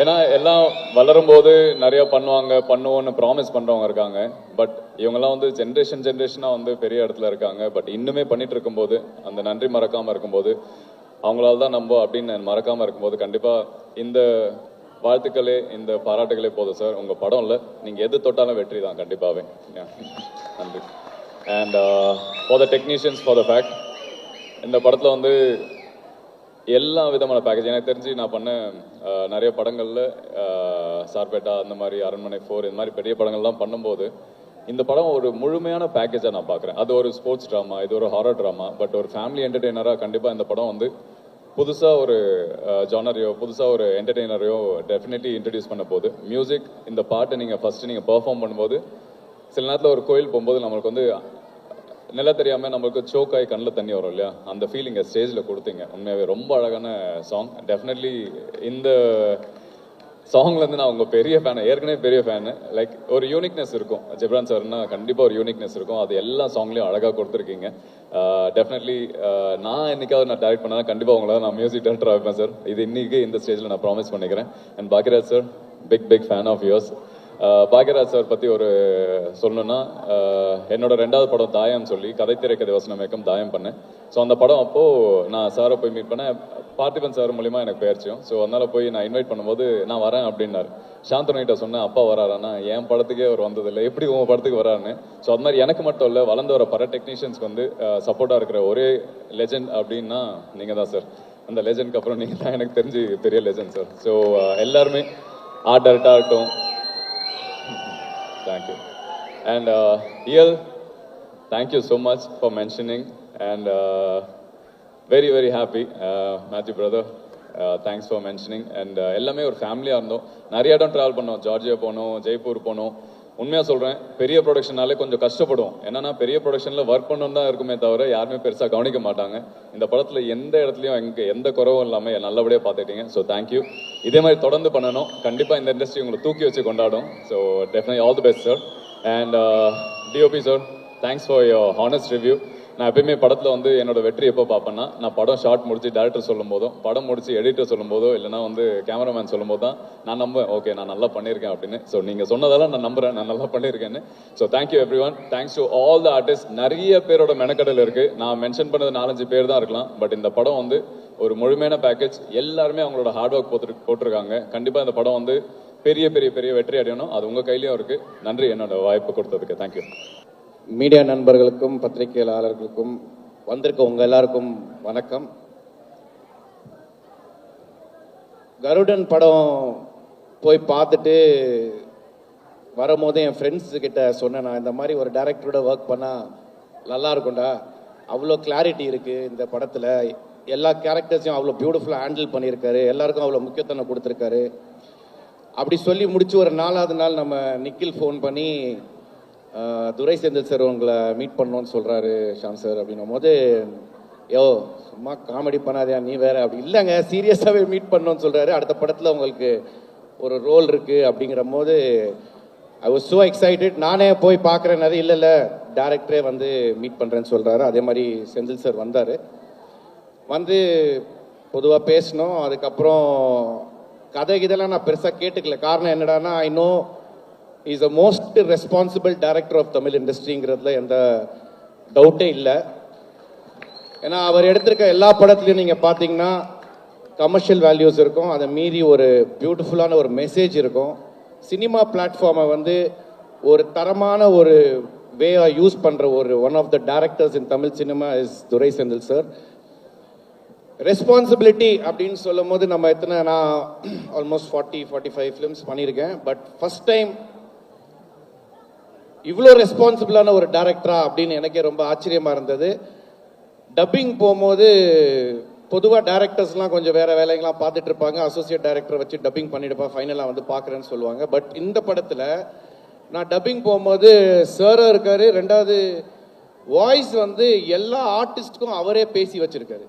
ஏன்னா எல்லாம் வளரும் போது நிறைய பண்ணுவோம்னு ப்ராமிஸ் பண்றவங்க இருக்காங்க. பட் இவங்கெல்லாம் வந்து ஜென்ரேஷனா வந்து பெரிய இடத்துல இருக்காங்க. பட் இன்னுமே பண்ணிட்டு இருக்கும்போது, அந்த நன்றி மறக்காம இருக்கும்போது, அவங்களால தான் நம்ம அப்படின்னு மறக்காம இருக்கும்போது, கண்டிப்பா இந்த வாழ்த்துக்களே, இந்த பாராட்டுகளே போதும் சார். உங்க படம் இல்லை, நீங்க எது தொட்டாலும் வெற்றி தான் கண்டிப்பாவே. நன்றி. And for the technicians for the fact, இந்த படத்தில் வந்து எல்லா விதமான பேக்கேஜ் எனக்கு தெரிஞ்சு நான் பண்ண நிறைய படங்களில் சார்பேட்டா அந்த மாதிரி, அரண்மனை 4 இந்த மாதிரி பெரிய படங்கள்லாம் பண்ணும்போது இந்த படம் ஒரு முழுமையான பேக்கேஜாக நான் பார்க்குறேன். அது ஒரு ஸ்போர்ட்ஸ் ட்ராமா, இது ஒரு ஹாரர் ட்ராமா. பட் ஒரு ஃபேமிலி என்டர்டெய்னராக கண்டிப்பாக இந்த படம் வந்து புதுசாக ஒரு ஜானரையோ, புதுசாக ஒரு என்டர்டெய்னரையோ டெஃபினெட்லி இன்ட்ரடியூஸ் பண்ண போகுது. மியூசிக், இந்த பாட்டை நீங்கள் ஃபஸ்ட்டு நீங்கள் பெர்ஃபார்ம் பண்ணும்போது, சில நேரத்தில் ஒரு கோயில் போகும்போது நம்மளுக்கு வந்து நில தெரியாமல் நம்மளுக்கு சோக் ஆகி கண்ணில் தண்ணி வரும் இல்லையா, அந்த ஃபீலிங்கை ஸ்டேஜில் கொடுத்தீங்க. உண்மையாகவே ரொம்ப அழகான சாங். டெஃபினெட்லி இந்த சாங்லேருந்து நான் உங்கள் பெரிய ஃபேனு, ஏற்கனவே பெரிய ஃபேனு. லைக் ஒரு யூனிக்னஸ் இருக்கும் ஜிப்ரான் சார்னா, கண்டிப்பாக ஒரு யூனிக்னஸ் இருக்கும். அது எல்லா சாங்லேயும் அழகாக கொடுத்துருக்கீங்க. டெஃபினெட்லி நான் என்னைக்காவது நான் டைரக்ட் பண்ணால் கண்டிப்பாக உங்களால் நான் மியூசிக் டைரக்டராக வைப்பேன் சார். இது இன்னைக்கு இந்த ஸ்டேஜில் நான் ப்ராமிஸ் பண்ணிக்கிறேன். And Bhagyaraj sir, big fan of yours. Bhagyaraj sir பற்றி ஒரு சொல்லணும்னா, என்னோட 2வது படம் தாயம் சொல்லி கதை திரைக்கதை வசனம் இயக்கம் தாயம் பண்ணேன். ஸோ அந்த படம் அப்போது நான் சாரை போய் மீட் பண்ணேன். பார்த்திபன் சார் மூலிமா எனக்கு பெயர்ச்சியும். ஸோ அதனால் போய் நான் இன்வைட் பண்ணும்போது நான் வரேன் அப்படின்னாரு. சாந்தனுகிட்ட சொன்னேன், அப்பா வராறானா, என் படத்துக்கே அவர் வந்ததில்லை, எப்படி உங்கள் படத்துக்கு வராருன்னு. ஸோ அது மாதிரி எனக்கு மட்டும் இல்லை, வளர்ந்து வர பல டெக்னீஷியன்ஸ்க்கு வந்து சப்போர்ட்டாக இருக்கிற ஒரே லெஜெண்ட் அப்படின்னா நீங்கள் தான் சார். அந்த லெஜெண்ட்க்கு அப்புறம் நீங்கள் தான் எனக்கு தெரிஞ்சு பெரிய லெஜெண்ட் சார். ஸோ எல்லாருமே ஆர்ட் டைரக்டாக இருக்கட்டும். Thank you. And EL, thank you so much for mentioning, and very happy. Matthew brother, thanks for mentioning. And எல்லாமே ஒரு ஃபேமிலியாக இருந்தோம். நிறைய இடம் ட்ராவல் பண்ணோம். ஜார்ஜியா போனோம், ஜெய்ப்பூர் போனோம். உண்மையாக சொல்கிறேன், பெரிய ப்ரொடக்ஷனாலே கொஞ்சம் கஷ்டப்படுவோம். என்னன்னா பெரிய ப்ரொடக்ஷனில் ஒர்க் பண்ணணும் தான் இருக்குமே தவிர யாருமே பெருசாக கவனிக்க மாட்டாங்க. இந்த படத்தில் எந்த இடத்துலையும் எந்த குறவும் இல்லாமல் நல்லபடியாக பார்த்துக்கிட்டீங்க. So thank you. இதே மாதிரி தொடர்ந்து பண்ணணும். கண்டிப்பாக இந்த இண்டஸ்ட்ரி உங்களை தூக்கி வச்சு கொண்டாடும். So definitely all the best sir. And DOP sir, thanks for your honest review. நான் எப்பயுமே படத்தில் வந்து என்னோட வெற்றி எப்போ பார்ப்பேன்னா, நான் படம் ஷார்ட் முடிச்சு டேரக்டர் சொல்லும் போதும், படம் முடிச்சு எடிட்டர் சொல்லும் போதோ, இல்லைனா வந்து கேமராமேன் சொல்லும் போது தான் நான் நம்புவேன், ஓகே நான் நல்லா பண்ணியிருக்கேன் அப்படின்னு. ஸோ நீங்கள் சொன்னதெல்லாம் நான் நம்புகிறேன், நான் நல்லா பண்ணியிருக்கேன்னு. So thank you everyone. Thanks to all the artist. நிறைய பேரோட மெனக்கடல் இருக்குது. நான் மென்ஷன் பண்ணது 4-5 பேர் தான் இருக்கலாம். பட் இந்த படம் வந்து ஒரு முழுமையான பேக்கேஜ். எல்லாருமே அவங்களோட ஹார்ட் ஒர்க் போட்டிருக்காங்க. கண்டிப்பாக இந்த படம் வந்து பெரிய பெரிய பெரிய வெற்றி அடையணும். அது உங்கள் கையிலையும் இருக்குது. நன்றி என்னோட வாய்ப்பு கொடுத்ததுக்கு. தேங்க்யூ. மீடியா நண்பர்களுக்கும் பத்திரிகையாளர்களுக்கும் வந்திருக்க உங்கள் எல்லாருக்கும் வணக்கம். கருடன் படம் போய் பார்த்துட்டு வரும்போது என் ஃப்ரெண்ட்ஸ் கிட்ட சொன்னேன், நான் இந்த மாதிரி ஒரு டைரக்டரோட ஒர்க் பண்ணால் நல்லா இருக்கும்டா, அவ்வளோ கிளாரிட்டி இருக்குது இந்த படத்தில், எல்லா கேரக்டர்ஸையும் அவ்வளோ பியூட்டிஃபுல்லாக ஹேண்டில் பண்ணியிருக்காரு, எல்லாருக்கும் அவ்வளோ முக்கியத்துவம் கொடுத்துருக்காரு. அப்படி சொல்லி முடிச்சு ஒரு 4வது நாள் நம்ம நிக்கில் ஃபோன் பண்ணி துரை செந்தில் சார் உங்களை மீட் பண்ணோன்னு சொல்கிறாரு ஷாம் சார் அப்படின்னும் போது, யோ சும்மா காமெடி பண்ணாதே நீ வேற, அப்படி இல்லைங்க சீரியஸாகவே மீட் பண்ணோன்னு சொல்கிறாரு. அடுத்த படத்தில் உங்களுக்கு ஒரு ரோல் இருக்குது அப்படிங்கிற போது ஐ வாஸ் ஸோ எக்ஸைட்டட். நானே போய் பார்க்குறேன், அது இல்லை டேரக்டரே வந்து மீட் பண்ணுறேன்னு சொல்கிறாரு. அதே மாதிரி செந்தில் சார் வந்தார். வந்து பொதுவாக பேசினோம். அதுக்கப்புறம் கதை இதெல்லாம் நான் பெருசாக கேட்டுக்கல. காரணம் என்னடான்னா, I know is a most responsible director of Tamil இண்டஸ்ட்ரிங்கிறதுல எந்த டவுட்டே இல்லை. ஏன்னா அவர் எடுத்திருக்க எல்லா படத்துலையும் நீங்கள் பார்த்தீங்கன்னா கமர்ஷியல் வேல்யூஸ் இருக்கும், அதை மீறி ஒரு பியூட்டிஃபுல்லான ஒரு மெசேஜ் இருக்கும். சினிமா பிளாட்ஃபார்மை வந்து ஒரு தரமான ஒரு வேயாக யூஸ் பண்ணுற ஒரு one of the directors in Tamil cinema is Durai Senthil sir. Responsibility அப்படின்னு சொல்லும் போது நம்ம நான் ஆல்மோஸ்ட் 40-45 ஃபிலிம்ஸ் பண்ணியிருக்கேன். பட் ஃபர்ஸ்ட் டைம் இவ்வளோ ரெஸ்பான்சிபிளான ஒரு டைரக்டரா அப்படின்னு எனக்கே ரொம்ப ஆச்சரியமாக இருந்தது. டப்பிங் போகும்போது பொதுவாக டைரக்டர்ஸ்லாம் கொஞ்சம் வேறு வேலைகள்லாம் பார்த்துட்டு இருப்பாங்க, அசோசியேட் டைரக்டரை வச்சு டப்பிங் பண்ணிடுப்பா ஃபைனலாக வந்து பார்க்குறேன்னு சொல்லுவாங்க. பட் இந்த படத்தில் நான் டப்பிங் போகும்போது சாரும் இருக்காரு, 2வது வாய்ஸ் வந்து எல்லா ஆர்டிஸ்ட்டுக்கும் அவரே பேசி வச்சிருக்காரு.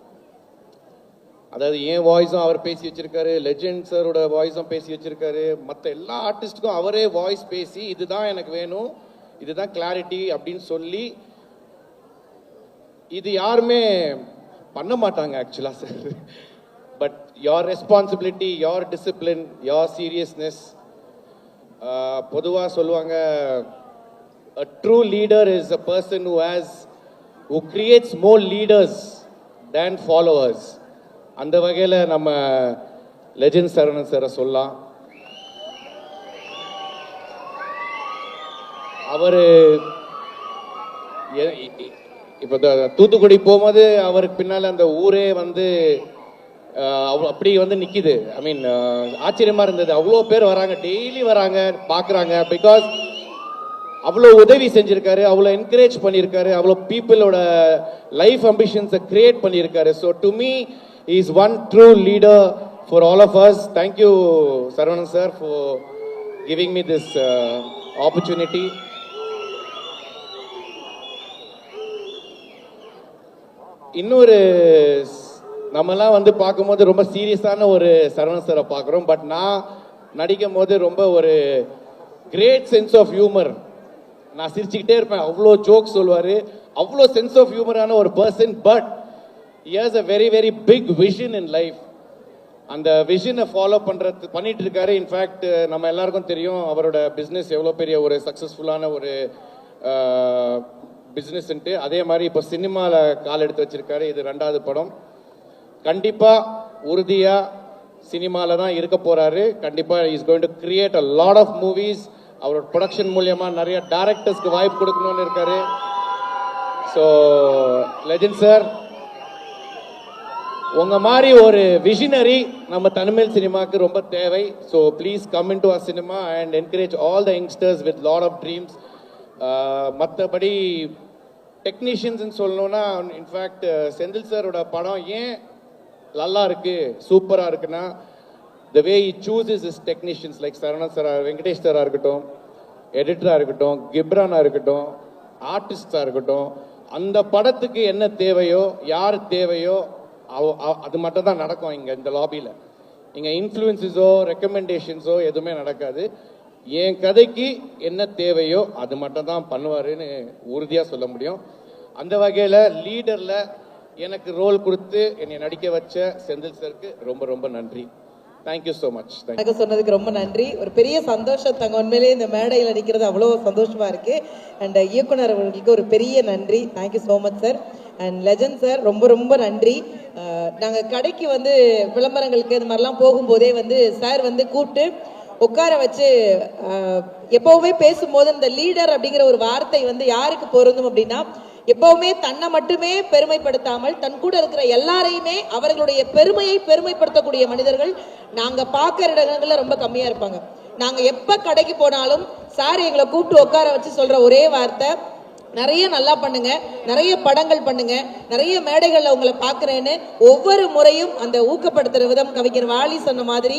அதாவது என் வாய்ஸும் அவர் பேசி வச்சிருக்காரு, லெஜெண்ட் சாரோட வாய்ஸும் பேசி வச்சிருக்காரு, மற்ற எல்லா ஆர்டிஸ்ட்டுக்கும் அவரே வாய்ஸ் பேசி இதுதான் எனக்கு வேணும், இதுதான் கிளாரிட்டி அப்படின்னு சொல்லி, இது யாருமே பண்ண மாட்டாங்க ஆக்சுவலாக sir. But your responsibility, your discipline, your seriousness. பொதுவாக சொல்லுவாங்க, a true leader is a person who creates more leaders than followers. அந்த வகையில் நம்ம லெஜெண்ட் சரவணன் சாரை சொல்லலாம். அவர் இப்போ தூத்துக்குடி போகும்போது அவருக்கு பின்னால் அந்த ஊரே வந்து அப்படி வந்து நிற்கிது. ஐ மீன் ஆச்சரியமாக இருந்தது. அவ்வளோ பேர் வராங்க, டெய்லி வராங்க, பார்க்குறாங்க. பிகாஸ் அவ்வளோ உதவி செஞ்சுருக்காரு, அவ்வளோ என்கரேஜ் பண்ணியிருக்காரு, அவ்வளோ பீப்புளோட லைஃப் அம்பிஷன்ஸை கிரியேட் பண்ணியிருக்காரு. So to me he is one true leader for all of us. Thank you Saravanan sir for giving me this opportunity. இன்னொரு நம்மலாம் வந்து பார்க்கும்போது ரொம்ப சீரியஸான ஒரு சரவணன் சாரை பார்க்குறோம். பட் நான் நடிக்கும் போது ரொம்ப ஒரு கிரேட் சென்ஸ் ஆஃப் ஹியூமர். நான் சிரிச்சுக்கிட்டே இருப்பேன், அவ்வளோ ஜோக் சொல்லுவார், அவ்வளோ சென்ஸ் ஆஃப் ஹியூமரான ஒரு person. But he has a very very big vision in life. அந்த விஷனை ஃபாலோ பண்ணிட்டு இருக்காரு. இன்ஃபேக்ட் நம்ம எல்லாருக்கும் தெரியும் அவரோட பிஸ்னஸ் எவ்வளோ பெரிய ஒரு சக்ஸஸ்ஃபுல்லான ஒரு பிஸ்னஸ்ன்ட்டு. அதே மாதிரி இப்போ சினிமாவில் கால் எடுத்து வச்சிருக்காரு. இது 2வது படம். கண்டிப்பாக உறுதியாக சினிமாவில் தான் இருக்க போகிறாரு. கண்டிப்பாக is going to create a lot of movies. அவரோட ப்ரொடக்ஷன் மூலியமாக நிறைய டைரக்டர்ஸ்க்கு வாய்ப்பு கொடுக்கணும்னு இருக்காரு. ஸோ லெஜெண்ட் சார், உங்க மாதிரி ஒரு விஷனரி நம்ம தமிழ் சினிமாக்கு ரொம்ப தேவை. So please come in to our cinema and encourage all the youngsters with lot of dreams. மற்றபடி டெக்னீஷியன்ஸ்ன்னு சொல்லணும்னா, இன்ஃபேக்ட் செந்தில் சாரோட படம் ஏன் நல்லா இருக்கு, சூப்பராக இருக்குன்னா, the way he chooses is technicians like Saravanan sir, Venkatesh சாராக இருக்கட்டும், எடிட்டராக இருக்கட்டும், கிப்ரானாக இருக்கட்டும், ஆர்டிஸ்டாக இருக்கட்டும், அந்த படத்துக்கு என்ன தேவையோ, யார் தேவையோ அது மட்டும் தான் நடக்கும் இங்கே இந்த லாபியில். இங்கே இன்ஃப்ளூயன்ஸஸோ ரெக்கமெண்டேஷன்ஸோ எதுவுமே நடக்காது. என் கதைக்கு என்ன தேவையோ அது மட்டும் தான் பண்ணுவாருன்னு உறுதியாக சொல்ல முடியும். அந்த வகையில் லீடரில் எனக்கு ரோல் கொடுத்து என்னை நடிக்க வச்ச செந்தில் சாருக்கு ரொம்ப ரொம்ப நன்றி. Thank you so much. எனக்கு சொன்னதுக்கு ரொம்ப நன்றி. ஒரு பெரிய சந்தோஷம் தாங்க, உண்மையிலேயே இந்த மேடையில் நடிக்கிறது அவ்வளோ சந்தோஷமா இருக்கு. அண்ட் இயக்குனர் அவர்களுக்கு ஒரு பெரிய நன்றி. Thank you so much sir. And legend sir ரொம்ப ரொம்ப நன்றி. நாங்கள் கடைக்கு வந்து விளம்பரங்களுக்கு இது மாதிரிலாம் போகும்போதே வந்து சார் வந்து கூப்பிட்டு உட்கார வச்சு எப்போவுமே பேசும்போது இந்த லீடர் அப்படிங்கிற ஒரு வார்த்தை வந்து யாருக்கு பொருந்தும் அப்படின்னா, எப்பவுமே தன்னை மட்டுமே பெருமைப்படுத்தாமல் தன் கூட இருக்கிற எல்லாரையுமே அவர்களுடைய பெருமையை பெருமைப்படுத்தக்கூடிய மனிதர்கள் நாங்க பார்க்கிற இடங்கள்ல ரொம்ப கம்மியா இருப்பாங்க. நாங்க எப்ப கடைக்கு போனாலும் சார் எங்களை கூப்பிட்டு உட்கார வச்சு சொல்ற ஒரே வார்த்தை, நிறைய நல்லா பண்ணுங்க, நிறைய படங்கள் பண்ணுங்க, நிறைய மேடைகள்ல உங்களை பார்க்கிறேன்னு ஒவ்வொரு முறையும் அந்த ஊக்கப்படுத்துற விதம் கவிஞர் வாலி சொன்ன மாதிரி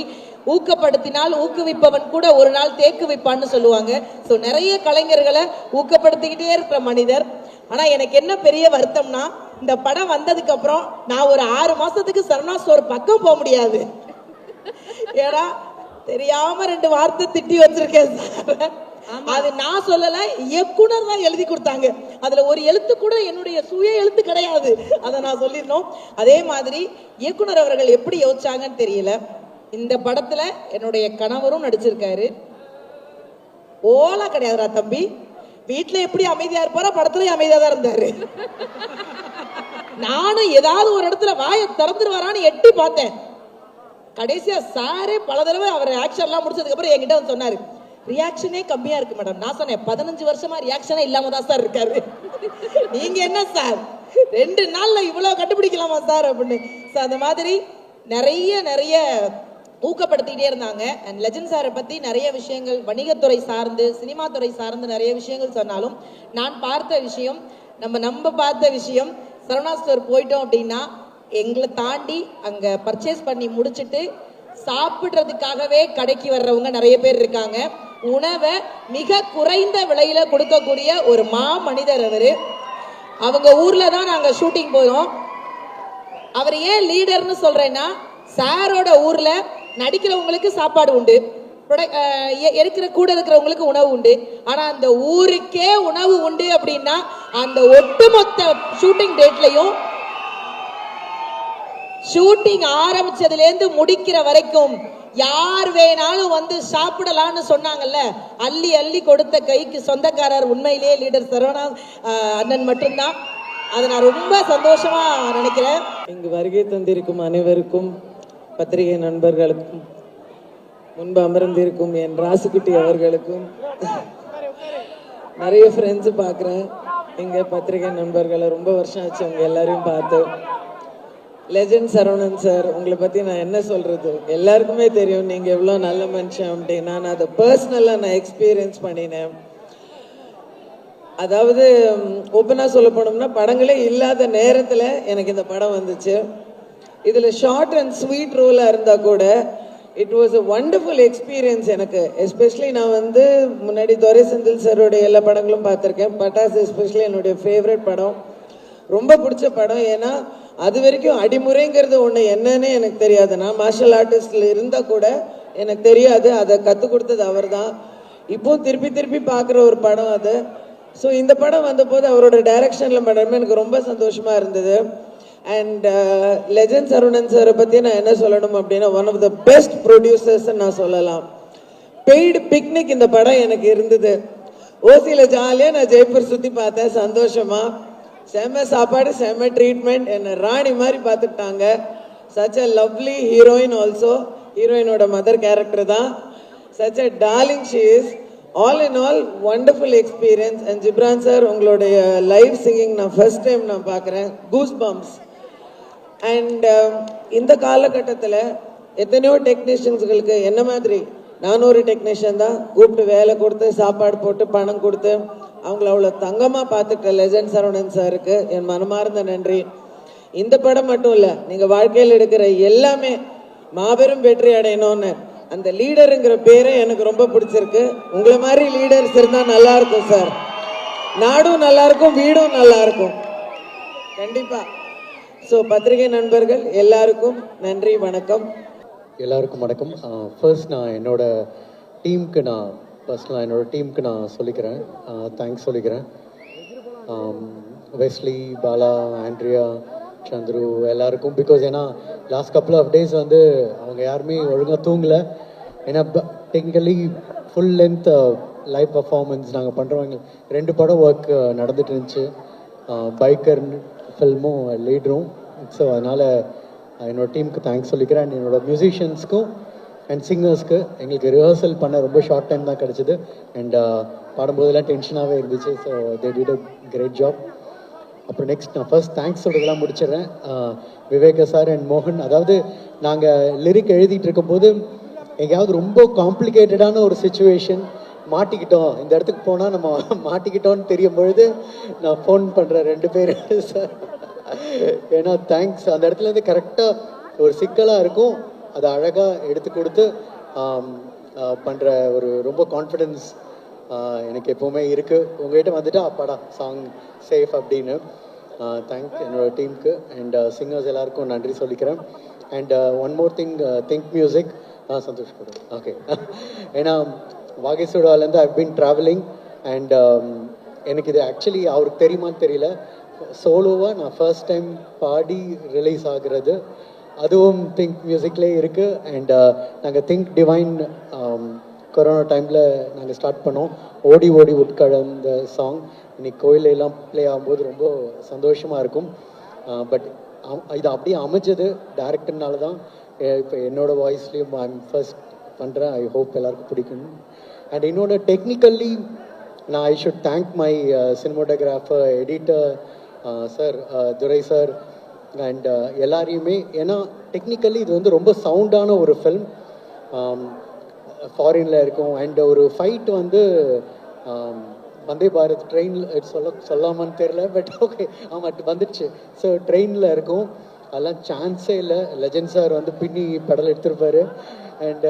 ஊக்கப்படுத்தினால் ஊக்குவிப்பவன் கூட ஒரு நாள் தேக்கு வைப்பான்னு சொல்லுவாங்க. ஸோ நிறைய கலைஞர்களை ஊக்கப்படுத்திக்கிட்டே இருக்கிற மனிதர். ஆனா எனக்கு என்ன பெரிய வருத்தம்னா, இந்த படம் வந்ததுக்கு அப்புறம் நான் ஒரு 6 மாசத்துக்கு சரவணா ஸ்டோர் பக்கம் போக முடியாது. ஏன்னா தெரியாம 2 வார்த்தை திட்டி வச்சிருக்கேன் சார். அது நான் சொல்லல, இயக்குனர் தான் எழுதி கொடுத்தாங்க. அதுல ஒரு எழுத்து கூட என்னுடைய சுய எழுத்து கிடையாது. அதை நான் சொல்லிடணும். அதே மாதிரி இயக்குனர் அவர்கள் எப்படி யோசிச்சாங்கன்னு தெரியல. இந்த படத்துல என்னுடைய கணவரும் நடிச்சிருக்காரு. ஓலா கிடையாதுரா தம்பி, வீட்டுல எப்படி அமைதியா இருப்பாரோ படத்துலயும் அமைதியா தான் இருந்தாரு. நானும் ஏதாவது ஒரு இடத்துல வாயை திறந்துருவாரான்னு எட்டி பார்த்தேன். கடைசியா சாரே பல தடவை அவர் ஆக்ஷன் எல்லாம் முடிச்சதுக்கு அப்புறம் என்கிட்ட வந்து சொன்னாரு, ரியாக்ஷனே கம்மியா இருக்கு மேடம். நான் சொன்னேன் 15 வருஷமா ரியாக்ஷனே இல்லாம தான் சார் இருக்காரு. நீங்க என்ன சார் 2 நாள்ல இவ்வளவு கண்டுபிடிக்கலாமா சார் அப்படின்னு. அந்த மாதிரி நிறைய ஊக்கப்படுத்திக்கிட்டே இருந்தாங்க. அண்ட் லெஜண்ட் சாரை பத்தி நிறைய விஷயங்கள் வணிகத்துறை சார்ந்து சினிமா துறை சார்ந்து நிறைய விஷயங்கள் சொன்னாலும், நான் பார்த்த விஷயம், நம்ம பார்த்த விஷயம், சரவணா ஸ்டோர் போயிட்டோம் அப்படின்னா எங்களை தாண்டி அங்க பர்ச்சேஸ் பண்ணி முடிச்சுட்டு சாப்பிடுறதுக்காகவே கடைக்கு வர்றவங்க நிறைய பேர் இருக்காங்க. உணவை மிக குறைந்த விலையில கொடுக்கக்கூடிய ஒரு மனிதர் அவரு. அவங்க ஊர்ல தான் நாங்க ஷூட்டிங் போறோம். அவர் ஏன் லீடர்னு சொல்றேன்னா, சாரோட ஊர்ல நடிக்கிறவங்களுக்கு சாப்பாடு உண்டு, கூட இருக்கிறவங்களுக்கு உணவு உண்டு. ஆனா அந்த ஊருக்கே உணவு உண்டு அப்படின்னா அந்த ஒட்டுமொத்த ஷூட்டிங் டேட்லயும் ஷூட்டிங் ஆரம்பிச்சதுல இருந்து முடிக்கிற வரைக்கும் யார் வேணாலும் வந்து சாப்பிடலாம்னு சொன்னாங்கல்ல, அள்ளி அள்ளி கொடுத்த கைக்கு சொந்தக்காரர் உண்மையிலேயே லீடர் சரவணா அண்ணன் மட்டும்தான். அதை நான் ரொம்ப சந்தோஷமா நினைக்கிறேன். இங்கு வருகை தந்திருக்கும் அனைவருக்கும், பத்திரிகை நண்பர்களுக்கும், முன்பு அமர்ந்திருக்கும் என் ராசுக்குட்டி அவர்களுக்கும், நிறைய ஃப்ரெண்ட்ஸ் பார்க்குறேன் இங்க பத்திரிகை நண்பர்களை. ரொம்ப வருஷம் ஆச்சு அவங்க எல்லாரையும் பார்த்து. லெஜண்ட் சரவணன் சார், உங்களை பற்றி நான் என்ன சொல்கிறது, எல்லாருக்குமே தெரியும் நீங்கள் எவ்வளோ நல்ல மனுஷன் அப்படின்னா. நான் அதை பர்சனலாக நான் எக்ஸ்பீரியன்ஸ் பண்ணினேன். அதாவது ஓப்பனாக சொல்ல போனோம்னா, படங்களே இல்லாத நேரத்தில் எனக்கு இந்த படம் வந்துச்சு. இதில் ஷார்ட் அண்ட் ஸ்வீட் ரோலாக இருந்தால் கூட it was a wonderful experience எனக்கு. எஸ்பெஷலி நான் வந்து முன்னாடி துரை செந்தில் சாரோடைய எல்லா படங்களும் பார்த்துருக்கேன். பட்டாசு எஸ்பெஷலி என்னுடைய ஃபேவரட் படம், ரொம்ப பிடிச்ச படம். ஏன்னா அது வரைக்கும் அடிமுறைங்கிறது ஒன்று என்னன்னு எனக்கு தெரியாது. நான் மார்ஷல் ஆர்டிஸ்டில் இருந்தால் கூட எனக்கு தெரியாது. அதை கற்றுக் கொடுத்தது அவர் தான். இப்போ திருப்பி பார்க்குற ஒரு படம் அது. ஸோ இந்த படம் வந்தபோது அவரோட டைரக்ஷனில் பண்ணுறமே எனக்கு ரொம்ப சந்தோஷமாக இருந்தது. அண்ட் லெஜண்ட் சரவணன் சாரை பற்றி நான் என்ன சொல்லணும் அப்படின்னா, one of the best producers நான் சொல்லலாம். பெய்டு பிக்னிக் இந்த படம் எனக்கு இருந்தது. ஓசியில் ஜாலியாக நான் ஜெய்ப்பூர் சுற்றி பார்த்தேன் சந்தோஷமாக. செம்ம சாப்பாடு, செம்ம ட்ரீட்மெண்ட், என்னை ராணி மாதிரி பார்த்துக்கிட்டாங்க. Such a lovely heroine also. ஹீரோயினோட மதர் கேரக்டர் தான். Such a darling she is. All in all wonderful experience. And Ghibran sir, உங்களுடைய லைவ் சிங்கிங் நான் ஃபர்ஸ்ட் டைம் நான் பார்க்குறேன். Goose bumps. அண்ட் இந்த காலகட்டத்தில் எத்தனையோ டெக்னீஷியன்ஸ்களுக்கு என்ன மாதிரி நானும் ஒரு டெக்னீஷியன் தான், கூப்பிட்டு வேலை கொடுத்து சாப்பாடு போட்டு பணம் கொடுத்து அவங்கள அவ்வளோ தங்கமாக பார்த்துக்கிட்ட லெஜண்ட் சரவணன் சாருக்கு என் மனமார்ந்த நன்றி. இந்த படம் மட்டும் இல்லை, நீங்கள் வாழ்க்கையில் எடுக்கிற எல்லாமே மாபெரும் வெற்றி அடையணும்னு. அந்த லீடருங்கிற பேரே எனக்கு ரொம்ப பிடிச்சிருக்கு. உங்களை மாதிரி லீடர்ஸ் இருந்தால் நல்லா இருக்கும் சார். நாடும் நல்லா இருக்கும், வீடும் நல்லா இருக்கும் கண்டிப்பாக. ஸோ பத்திரிகை நண்பர்கள் எல்லாருக்கும் நன்றி, வணக்கம். எல்லாருக்கும் வணக்கம். ஃபர்ஸ்ட் நான் என்னோட டீமுக்கு நான் சொல்லிக்கிறேன், தேங்க்ஸ் சொல்லிக்கிறேன். வெஸ்லி, பாலா, ஆண்ட்ரியா, சந்துரு எல்லாருக்கும். பிகாஸ் ஏன்னா லாஸ்ட் கப்புள் ஆஃப் டேஸ் வந்து அவங்க யாருமே ஒழுங்காக தூங்கலை. ஏன்னா technically full length live performance நாங்கள் பண்ணுறவங்க 2 படம் ஒர்க் நடந்துட்டு இருந்துச்சு. பைக்கர் ஃபில்மும் லீடரும். ஸோ அதனால் என்னோட டீமுக்கு தேங்க்ஸ் சொல்லிக்கிறேன். அண்ட் என்னோட மியூசிஷியன்ஸ்க்கும் அண்ட் சிங்கர்ஸ்க்கு. எங்களுக்கு ரிஹர்சல் பண்ண ரொம்ப ஷார்ட் டைம் தான் கிடச்சிது. அண்ட் பாடும்போதெல்லாம் டென்ஷனாகவே இருந்துச்சு. So they did a great job. அப்புறம் நெக்ஸ்ட் நான் ஃபர்ஸ்ட் தேங்க்ஸ் சொல்கிறதெல்லாம் முடிச்சிடுறேன். விவேக சார் அண்ட் மோகன். அதாவது நாங்கள் லிரிக் எழுதிட்டு இருக்கும்போது எங்கேயாவது ரொம்ப காம்ப்ளிகேட்டடான ஒரு சுச்சுவேஷன் மாட்டிக்கிட்டோம், இந்த இடத்துக்கு போனால் நம்ம மாட்டிக்கிட்டோம்னு தெரியும் பொழுது நான் ஃபோன் பண்ணுறேன் 2 பேர் சார். ஏன்னா தேங்க்ஸ், அந்த இடத்துல இருந்து கரெக்டாக ஒரு சிக்கலாக இருக்கும், அதை அழகாக எடுத்து கொடுத்து பண்ணுற ஒரு ரொம்ப கான்ஃபிடென்ஸ் எனக்கு எப்போவுமே இருக்குது. உங்கள்கிட்ட வந்துட்டு அப்பாடா சாங் சேஃப் அப்படின்னு. தேங்க் என்னோட டீமுக்கு அண்ட் சிங்கர்ஸ் எல்லாருக்கும் நன்றி சொல்லிக்கிறேன். And one more thing, think music Santhosh கூட ஓகே. ஏன்னா வாகேஸ்வராலேருந்து ஐ பீன் ட்ராவலிங் அண்ட் எனக்கு இது ஆக்சுவலி அவருக்கு தெரியுமான்னு தெரியல, சோலோவாக நான் ஃபர்ஸ்ட் டைம் பாடி ரிலீஸ் ஆகுறது, அதுவும் திங்க் மியூசிக்லேயே இருக்குது. அண்ட் நாங்கள் திங்க் டிவைன் கொரோனா டைமில் நாங்கள் ஸ்டார்ட் பண்ணோம். ஓடி ஓடி உட்கழம் இந்த சாங் இன்னைக்கு கோயிலெல்லாம் ப்ளே ஆகும்போது ரொம்ப சந்தோஷமாக இருக்கும். பட் இது அப்படியே அமைஞ்சது டேரக்டர்னால தான். இப்போ என்னோடய வாய்ஸ்லேயும் ஐ ஃபர்ஸ்ட் பண்ணுறேன். ஐ ஹோப் எல்லாருக்கும் பிடிக்கும். அண்ட் இன்னொன்று டெக்னிக்கல்லி நான் I should thank my cinematographer, editor sir, Durai sir and எல்லாரையுமே. ஏன்னா டெக்னிக்கலி இது வந்து ரொம்ப சவுண்டான ஒரு ஃபில்ம், ஃபாரினில் இருக்கும். அண்ட் ஒரு ஃபைட் வந்து வந்தே பாரத் ட்ரெயினில் சொல்லாமான்னு தெரில, பட் ஓகே ஆமாம் வந்துடுச்சு. ஸோ ட்ரெயினில் இருக்கும், அதெல்லாம் சான்ஸே இல்லை. லெஜண்ட் சார் வந்து பின்னி படல் எடுத்திருப்பாரு. And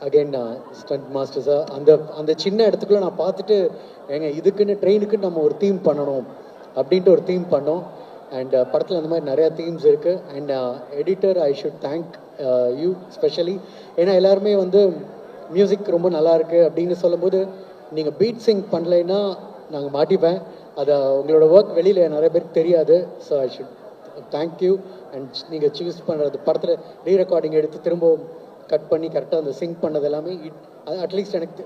again stunt master sir அந்த சின்ன இடத்துக்குள்ளே நான் பார்த்துட்டு ஏங்க இதுக்குன்னு ட்ரெயினுக்குன்னு நம்ம ஒரு தீம் பண்ணணும் அப்படின்ட்டு ஒரு தீம் பண்ணோம். அண்ட் படத்தில் அந்த மாதிரி நிறையா தீம்ஸ் இருக்குது. And editor I should thank you specially. ஏன்னா எல்லாருமே வந்து மியூசிக் ரொம்ப நல்லா இருக்குது அப்படின்னு சொல்லும்போது நீங்கள் பீட் சிங் பண்ணலைன்னா நாங்கள் மாட்டிப்பேன். அதை உங்களோட ஒர்க் வெளியில் நிறைய பேருக்கு தெரியாது. So I should thank you. And நீங்கள் சூஸ் பண்ணுறது படத்தில் ரீரெக்கார்டிங் எடுத்து திரும்ப கட் பண்ணி கரெக்டாக அந்த சிங் பண்ணது எல்லாமே அட்லீஸ்ட் எனக்கு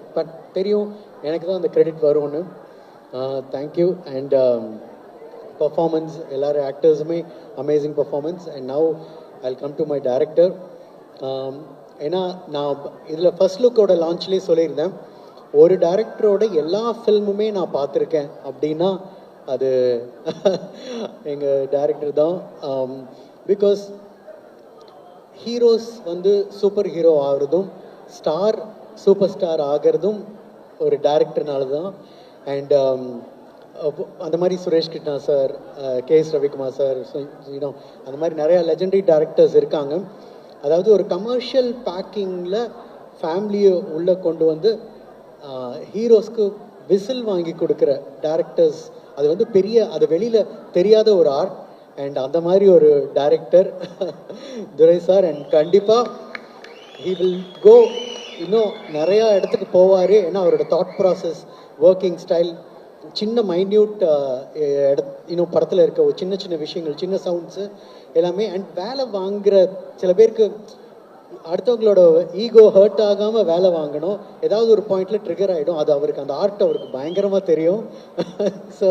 தெரியும், எனக்கு தான் அந்த கிரெடிட் வரும்னு. தேங்க்யூ. அண்ட் பர்ஃபார்மன்ஸ் எல்லாரும் ஆக்டர்ஸுமே amazing performance. And now I come to my director. ஏன்னா நான் இதில் ஃபர்ஸ்ட் லுக்கோட லான்ச்லேயே சொல்லியிருந்தேன், ஒரு டைரக்டரோட எல்லா ஃபில்முமே நான் பார்த்துருக்கேன் அப்படின்னா அது எங்கள் டைரக்டர் தான். பிகாஸ் ஹீரோஸ் வந்து சூப்பர் ஹீரோ ஆகிறதும் ஸ்டார் சூப்பர் ஸ்டார் ஆகிறதும் ஒரு டைரக்டர்னால தான். அண்ட் அந்த மாதிரி Suresh Krishna sir, KS Ravikumar sir, அந்த மாதிரி நிறையா லெஜெண்டரி டைரக்டர்ஸ் இருக்காங்க. அதாவது ஒரு கமர்ஷியல் பேக்கிங்கில் ஃபேமிலியை உள்ளே கொண்டு வந்து ஹீரோஸ்க்கு விசில் வாங்கி கொடுக்குற டைரக்டர்ஸ், அது வந்து பெரிய, அது வெளியில் தெரியாத ஒரு ஆர்ட். அண்ட் அந்த மாதிரி ஒரு டைரக்டர் துரை சார். அண்ட் கண்டிப்பாக ஹீ வில் கோ, இன்னும் நிறையா இடத்துக்கு போவார். ஏன்னா அவரோட தாட் ப்ராசஸ், ஒர்க்கிங் ஸ்டைல், சின்ன மைன்யூட் இன்னும் படத்தில் இருக்க ஒரு சின்ன சின்ன விஷயங்கள், சின்ன சவுண்ட்ஸு எல்லாமே. அண்ட் வேலை வாங்குகிற சில பேருக்கு அடுத்தவங்களோட ஈகோ ஹர்ட் ஆகாமல் வேலை வாங்கணும், ஏதாவது ஒரு பாயிண்டில் ட்ரிகர் ஆகிடும். அது அவருக்கு, அந்த ஆர்ட் அவருக்கு பயங்கரமாக தெரியும். ஸோ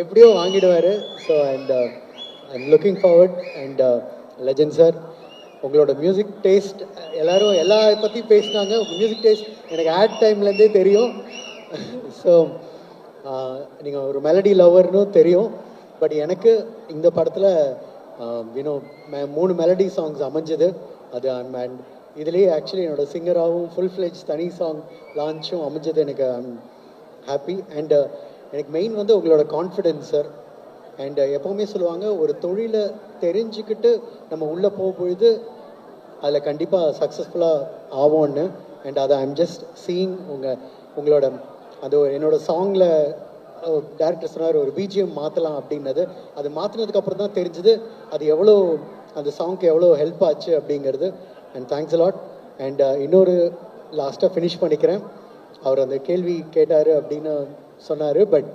எப்படியோ வாங்கிடுவார். So and I'm looking forward. And legend sir, உங்களோட மியூசிக் டேஸ்ட் எல்லாரும் எல்லா பற்றியும் பேசினாங்க. உங்கள் மியூசிக் டேஸ்ட் எனக்கு ஆட் டைம்லேருந்தே தெரியும். ஸோ நீங்கள் ஒரு மெலடி லவர்னு தெரியும். பட் எனக்கு இந்த படத்தில் யூனோ 3 மெலடி சாங்ஸ் அமைஞ்சது. அது அண்ட் இதுலேயே ஆக்சுவலி என்னோடய சிங்கராகவும் ஃபுல் ஃப்ளெஜ் தனி சாங் லான்ச்சும் அமைஞ்சது. எனக்கு ஐம் ஹாப்பி. அண்ட் எனக்கு மெயின் வந்து உங்களோட கான்ஃபிடென்ஸ் சார். அண்ட் எப்போவுமே சொல்லுவாங்க, ஒரு தொழிலை தெரிஞ்சுக்கிட்டு நம்ம உள்ளே போகும்பொழுது அதில் கண்டிப்பாக சக்ஸஸ்ஃபுல்லாக ஆகும்னு. அண்ட் அதை ஐம் ஜஸ்ட் சீயிங் உங்களோட அது என்னோடய சாங்கில் டேரக்டர் சொன்னார் ஒரு பிஜிஎம் மாற்றலாம் அப்படின்னது. அது மாற்றினதுக்கப்புறம் தான் தெரிஞ்சுது அது எவ்வளோ, அந்த சாங்க்கு எவ்வளோ ஹெல்ப் ஆச்சு அப்படிங்கிறது. And thanks a lot. அண்ட் இன்னொரு லாஸ்ட்டாக ஃபினிஷ் பண்ணிக்கிறேன். அவர் அந்த கேள்வி கேட்டார் அப்படின்னு சொன்னார். பட்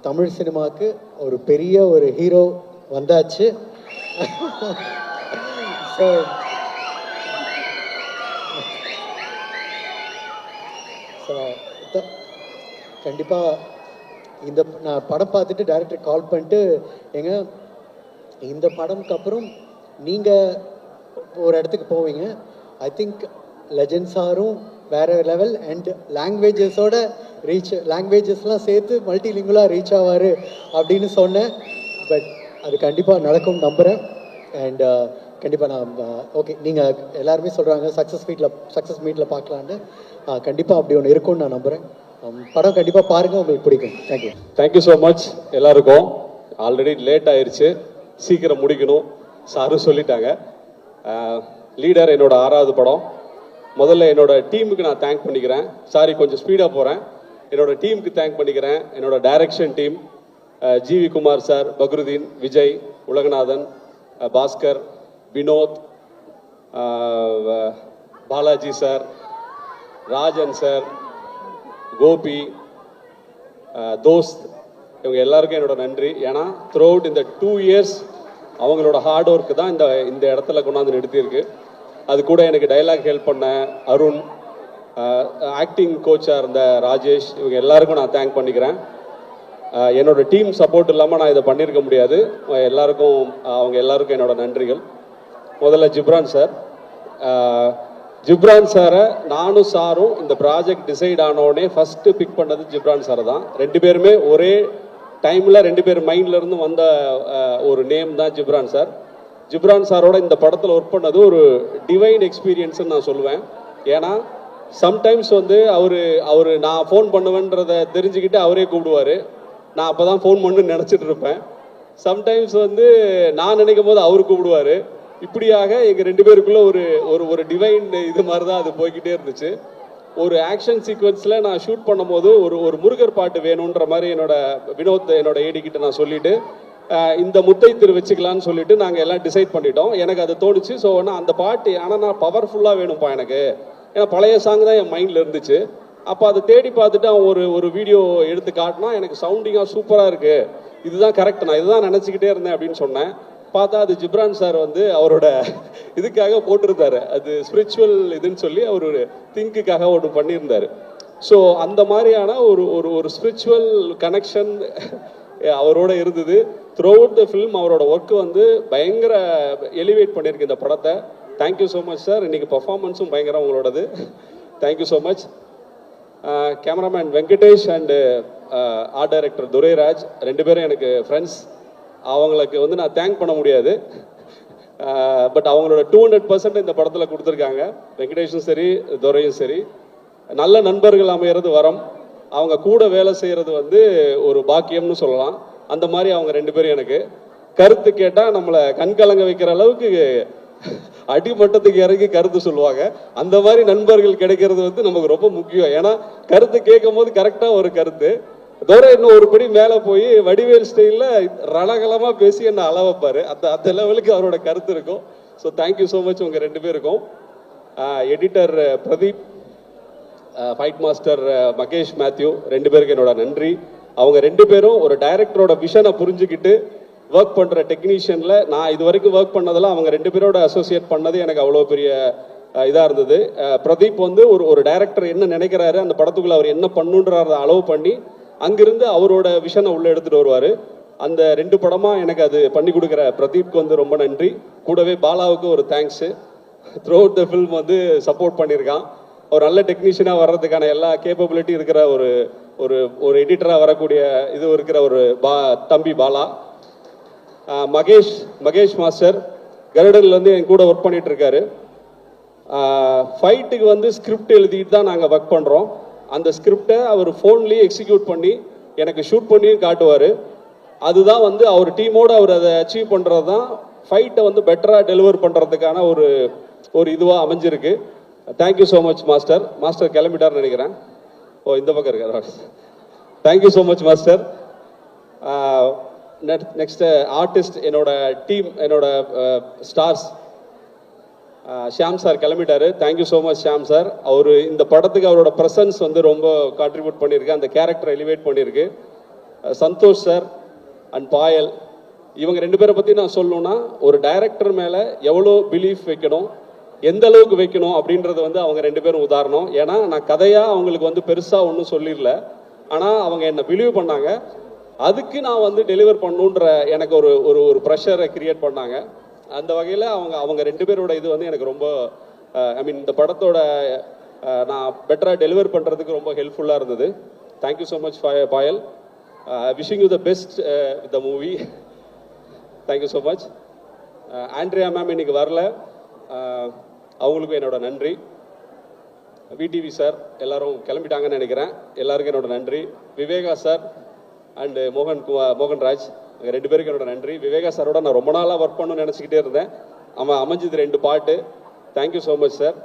தமிழ் சினிமாவுக்கு ஒரு பெரிய ஒரு ஹீரோ வந்தாச்சு. ஸோ கண்டிப்பாக இந்த நான் படம் பார்த்துட்டு டைரக்டர் கால் பண்ணிட்டு, ஏங்க இந்த படம்க்கு அப்புறம் நீங்கள் ஒரு இடத்துக்கு போவீங்க, ஐ திங்க் லெஜண்ட் சாரும் வேற லெவல் அண்ட் லாங்குவேஜஸோட லாங்குவேஜஸ்லாம் சேர்த்து மல்டிலிங்குவலாக ரீச் ஆவார் அப்படின்னு சொன்னேன். பட் அது கண்டிப்பாக நடக்கும் நம்புகிறேன். அண்ட் கண்டிப்பாக நான் ஓகே நீங்கள் எல்லாருமே சொல்கிறாங்க சக்ஸஸ் மீட்டில் பார்க்கலான்னு கண்டிப்பாக அப்படி ஒன்று இருக்கும்னு நான் நம்புகிறேன். படம் கண்டிப்பாக பாருங்கள், உங்களுக்கு பிடிக்கும். தேங்க்யூ. தேங்க்யூ ஸோ மச் எல்லாருக்கும். ஆல்ரெடி லேட் ஆயிடுச்சு, சீக்கிரம் முடிக்கணும் சாரும் சொல்லிட்டாங்க. லீடர் என்னோட 6வது படம். முதல்ல என்னோட டீமுக்கு நான் தேங்க் பண்ணிக்கிறேன். சாரி கொஞ்சம் ஸ்பீடாக போகிறேன். என்னோட டீமுக்கு தேங்க் பண்ணிக்கிறேன். என்னோட direction team GV Kumar sir, Fakhruddin, Vijay, Ulaganathan, Baskar, Vinoth, Balaji sir, Rajan sir, Gopi, தோஸ்த், இவங்க எல்லாருக்கும் என்னோட நன்றி. ஏன்னா த்ரூ அவுட் இந்த 2 இயர்ஸ் அவங்களோட ஹார்ட் ஒர்க்கு தான் இந்த இடத்துல கொண்டாந்து நிறுத்தியிருக்கு. அது கூட எனக்கு டைலாக் ஹெல்ப் பண்ண அருண், ஆக்டிங் கோச்சாக இருந்த ராஜேஷ், இவங்க எல்லாருக்கும் நான் தேங்க் பண்ணிக்கிறேன். என்னோட டீம் சப்போர்ட் இல்லாமல் நான் இதை பண்ணியிருக்க முடியாது. அவங்க எல்லாருக்கும் என்னோட நன்றிகள். முதல்ல ஜிப்ரான் சார். ஜிப்ரான் சாரை நானும் சாரும் இந்த ப்ராஜெக்ட் டிசைட் ஆனோடனே ஃபஸ்ட்டு பிக் பண்ணது ஜிப்ரான் சாரை தான். 2 பேருமே ஒரே டைமில் 2 பேர் மைண்ட்லேருந்து வந்த ஒரு நேம் தான் ஜிப்ரான் சார். ஜிப்ரான் சாரோட இந்த படத்தில் ஒர்க் பண்ணது ஒரு டிவைன் எக்ஸ்பீரியன்ஸ்ன்னு நான் சொல்லுவேன். ஏன்னா சம்டைம்ஸ் வந்து அவர் நான் ஃபோன் பண்ணுவேன்றதை தெரிஞ்சுக்கிட்டு அவரே கூப்பிடுவார். நான் அப்போ தான் ஃபோன் பண்ணுன்னு நினச்சிட்டு இருப்பேன். சம்டைம்ஸ் வந்து நான் நினைக்கும் போது அவர் கூப்பிடுவார். இப்படியாக எங்கள் 2 பேருக்குள்ள ஒரு டிவைன் இது மாதிரி தான் அது போய்கிட்டே இருந்துச்சு. ஒரு ஆக்ஷன் சீக்வன்ஸில் நான் ஷூட் பண்ணும்போது ஒரு முருகர் பாட்டு வேணுன்ற மாதிரி வினோத் என்னோட ஏடிக்கிட்ட நான் சொல்லிவிட்டு இந்த முத்தை திரு வச்சுக்கலான்னு சொல்லிட்டு நாங்கள் எல்லாம் டிசைட் பண்ணிட்டோம். எனக்கு அது தோணுச்சு. ஸோ அந்த பாட்டு ஆனால் நான் பவர்ஃபுல்லாக வேணும்ப்பா எனக்கு, ஏன்னா பழைய சாங் தான் என் மைண்டில் இருந்துச்சு. அப்போ அதை தேடி பார்த்துட்டு அவன் ஒரு வீடியோ எடுத்து காட்டினா எனக்கு சவுண்டிங்காக சூப்பராக இருக்குது, இதுதான் கரெக்ட், நான் இதுதான் நினச்சிக்கிட்டே இருந்தேன் அப்படின்னு சொன்னேன். பார்த்தா அது ஜிப்ரான் சார் வந்து அவரோட இதுக்காக போட்டிருந்தாரு. அது ஸ்பிரிச்சுவல் இதுன்னு சொல்லி அவர் ஒரு திங்குக்காக ஒன்று பண்ணியிருந்தார். ஸோ அந்த மாதிரியான ஒரு ஸ்பிரிச்சுவல் கனெக்ஷன் அவரோட இருந்தது. த்ரூ அவுட் த ஃபிலிம் அவரோட ஒர்க்கு வந்து பயங்கர எலிவேட் பண்ணியிருக்கு இந்த படத்தை. Thank you so much sir. இன்னைக்கு பர்ஃபார்மன்ஸும் பயங்கரம் உங்களோடது. Thank you so much. Cameraman Venkatesh and art director Durairaj 2 பேரும் எனக்கு ஃப்ரெண்ட்ஸ். அவங்களுக்கு வந்து நான் தேங்க் பண்ண முடியாது. பட் அவங்களோட 200% இந்த படத்தில் கொடுத்துருக்காங்க. வெங்கடேஷும் சரி துரையும் சரி. நல்ல நண்பர்கள் அமையிறது வரம், அவங்க கூட வேலை செய்கிறது வந்து ஒரு பாக்கியம்னு சொல்லலாம். அந்த மாதிரி அவங்க 2 பேரும் எனக்கு கருத்து கேட்டால் நம்மளை கண்கலங்க வைக்கிற அளவுக்கு அடிமட்டத்துக்கு இறங்கி கருத்து சொல்லுவாங்க. அந்த மாதிரி நண்பர்கள் கிடைக்கிறது வந்து நமக்கு ரொம்ப முக்கியம். ஏன்னா கருத்து கேட்கும் போது கரெக்டாக ஒரு கருத்து. தோற இன்னும் ஒரு படி மேலே போய் வடிவேல் ஸ்டைலில் ரணகலமாக பேசி என்ன அள வைப்பார். அந்த லெவலுக்கு அவரோட கருத்து இருக்கும். ஸோ தேங்க்யூ ஸோ மச் உங்கள் 2 பேருக்கும். Editor Pradeep, fight master Mahesh Mathew 2 பேருக்கு என்னோட நன்றி. அவங்க 2 பேரும் ஒரு டைரக்டரோட விஷனை புரிஞ்சுக்கிட்டு ஒர்க் பண்ணுற டெக்னீஷியனில் நான் இது வரைக்கும் ஒர்க் பண்ணதெல்லாம் அவங்க 2 பேரோட அசோசியேட் பண்ணது எனக்கு அவ்வளோ பெரிய இதாக இருந்தது. பிரதீப் வந்து ஒரு டைரக்டர் என்ன நினைக்கிறாரு, அந்த படத்துக்குள்ள அவர் என்ன பண்ணுன்றத அளவு பண்ணி அங்கிருந்து அவரோட விஷனை உள்ளே எடுத்துகிட்டு வருவார். அந்த 2 படமாக எனக்கு அது பண்ணி கொடுக்குற பிரதீப்க்கு வந்து ரொம்ப நன்றி. கூடவே பாலாவுக்கு ஒரு thanks. Through out the film வந்து சப்போர்ட் பண்ணியிருக்கான். ஒரு நல்ல டெக்னீஷியனாக வர்றதுக்கான எல்லா கேப்பபிலிட்டி இருக்கிற ஒரு எடிட்டராக வரக்கூடிய இது இருக்கிற ஒரு தம்பி பாலா. மகேஷ் மாஸ்டர் கருடன்லேருந்து என் கூட ஒர்க் பண்ணிட்டு இருக்காரு. ஃபைட்டுக்கு வந்து ஸ்கிரிப்ட் எழுதிட்டு தான் நாங்கள் ஒர்க் பண்ணுறோம். அந்த ஸ்கிரிப்டை அவர் ஃபோன்லேயே எக்ஸிக்யூட் பண்ணி எனக்கு ஷூட் பண்ணியும் காட்டுவார். அதுதான் வந்து அவர் டீமோடு அவர் அதை அச்சீவ் பண்ணுறது தான் ஃபைட்டை வந்து பெட்டராக டெலிவர் பண்ணுறதுக்கான ஒரு இதுவாக அமைஞ்சிருக்கு. Thank you so much master. Master கிளம்பிட்டார்னு நினைக்கிறேன். இந்த பக்கம் இருக்கார். Thank you so much master. Next artist என்னோட டீம், என்னோட ஸ்டார்ஸ். ஷியாம் சார் கிளம்பிட்டாரு. Thank you so much Shyam sir. அவர் இந்த படத்துக்கு அவரோட ப்ரெசன்ஸ் வந்து ரொம்ப கான்ட்ரிபியூட் பண்ணியிருக்கு, அந்த கேரக்டரை எலிவேட் பண்ணியிருக்கு. சந்தோஷ் சார் அண்ட் பாயல், இவங்க 2 பேரை பற்றி நான் சொல்லணும்னா ஒரு டைரக்டர் மேலே எவ்வளோ பிலீஃப் வைக்கணும், எந்த அளவுக்கு வைக்கணும் அப்படின்றது வந்து அவங்க 2 பேரும் உதாரணம். ஏன்னா நான் கதையாக அவங்களுக்கு வந்து பெருசாக ஒன்றும் சொல்லிடல, ஆனால் அவங்க என்னை பிலீவ் பண்ணாங்க. அதுக்கு நான் வந்து டெலிவர் பண்ணணுன்ற எனக்கு ஒரு ப்ரெஷரை கிரியேட் பண்ணாங்க. அந்த வகையில் அவங்க 2 பேரோட இது வந்து எனக்கு ரொம்ப இந்த படத்தோட நான் பெட்டராக டெலிவர் பண்ணுறதுக்கு ரொம்ப ஹெல்ப்ஃபுல்லாக இருந்தது. Thank you so much Payal. Wishing you the best with the movie. Thank you so much. Andrea ma'am இன்னைக்கு வரல, அவங்களுக்கும் என்னோட நன்றி. விடிவி சார் எல்லாரும் கிளம்பிட்டாங்கன்னு நினைக்கிறேன், எல்லாருக்கும் என்னோட நன்றி. விவேகா சார் அண்டு மோகன்ராஜ் ரெண்டு பேருக்கும் என்னோட நன்றி. விவேகா சாரோட நான் ரொம்ப நாளாக ஒர்க் பண்ணணும்னு நினச்சிக்கிட்டே இருந்தேன். அமைஞ்சது 2 பாட்டு. Thank you so much sir,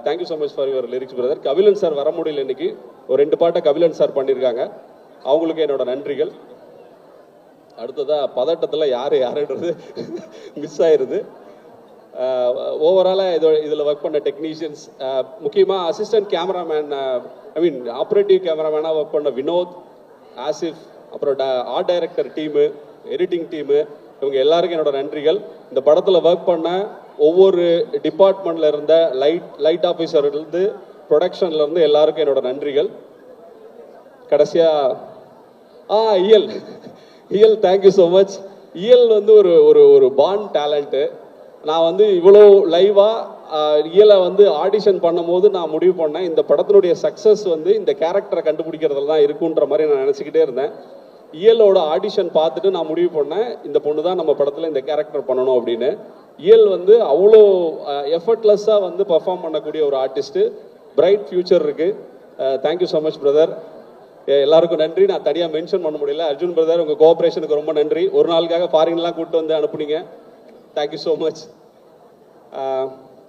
thank you so much for your lyrics brother. Kabilan sir வர முடியல இன்னைக்கு, ஒரு 2 பாட்டை கபிலன் சார் பண்ணியிருக்காங்க, அவங்களுக்கு என்னோட நன்றிகள். அடுத்ததா பதட்டத்தில் யாருன்றது மிஸ் ஆயிருது. ஓவராலாக இதில் ஒர்க் பண்ண டெக்னீஷியன்ஸ், முக்கியமாக அசிஸ்டன்ட் கேமராமேன், ஆப்ரேட்டிவ் கேமராமேனாக ஒர்க் பண்ண வினோத், ஆசிஃப், அப்புறம் art director team, editing team, இவங்க எல்லாருக்கும் என்னோட நன்றிகள். இந்த படத்தில் ஒர்க் பண்ண ஒவ்வொரு டிபார்ட்மெண்ட்ல இருந்த லைட் ஆஃபீஸர்லேருந்து ப்ரொடக்ஷன்லேருந்து எல்லாருக்கும் என்னோட நன்றிகள். கடைசியாக இயல் தேங்க்யூ ஸோ மச். இயல் வந்து ஒரு பான் டேலண்ட்டு. நான் இவ்வளோ லைவாக இயலை ஆடிஷன் பண்ணும்போது நான் முடிவு பண்ணேன், இந்த படத்தினுடைய சக்ஸஸ் இந்த கேரக்டரை கண்டுபிடிக்கிறதுல தான் இருக்குன்ற மாதிரி நான் நினச்சிக்கிட்டே இருந்தேன். இயலோட ஆடிஷன் பார்த்துட்டு நான் முடிவு பண்ணேன், இந்த பொண்ணு தான் நம்ம படத்தில் இந்த கேரக்டர் பண்ணணும் அப்படின்னு. இயல் அவ்வளோ எஃபர்ட்லெஸ்ஸாக பர்ஃபார்ம் பண்ணக்கூடிய ஒரு ஆர்டிஸ்ட்டு, பிரைட் ஃபியூச்சர் இருக்குது. தேங்க்யூ ஸோ மச் பிரதர், எல்லாருக்கும் நன்றி. நான் தனியாக மென்ஷன் பண்ண முடியல. அர்ஜுன் பிரதர், உங்கள் கோஆப்ரேஷனுக்கு ரொம்ப நன்றி. ஒரு நாளுக்காக ஃபாரின்லாம் கூப்பிட்டு அனுப்புனீங்க, தேங்க்யூ ஸோ மச்.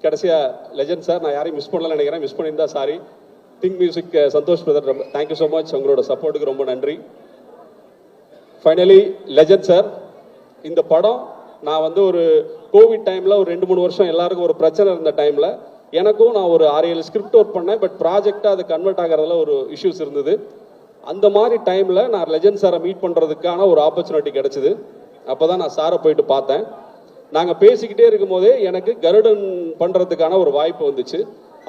கடைசியாக லெஜண்ட் சார், நான் யாரையும் மிஸ் பண்ணலன்னு நினைக்கிறேன், மிஸ் பண்ணியிருந்தா sorry. Think music Santhosh brother, thank you so much, உங்களோட சப்போர்ட்டுக்கு ரொம்ப நன்றி. ஃபைனலி லெஜண்ட் சார், இந்த படம் நான் ஒரு கோவிட் டைமில் ஒரு 2-3 வருஷம் எல்லாருக்கும் ஒரு பிரச்சனை இருந்த டைமில் எனக்கும் நான் ஒரு 6-7 ஸ்கிரிப்ட் ஒர்க் பண்ணேன். பட் ப்ராஜெக்டாக அது கன்வெர்ட் ஆகிறதுல ஒரு இஷ்யூஸ் இருந்தது. அந்த மாதிரி டைமில் நான் லெஜண்ட் சாரை மீட் பண்ணுறதுக்கான ஒரு ஆப்பர்ச்சுனிட்டி கிடச்சிது. அப்போ தான் நான் சாரை போயிட்டு பார்த்தேன். நாங்கள் பேசிக்கிட்டே இருக்கும் போதே எனக்கு கருடன் பண்ணுறதுக்கான ஒரு வாய்ப்பு வந்துச்சு.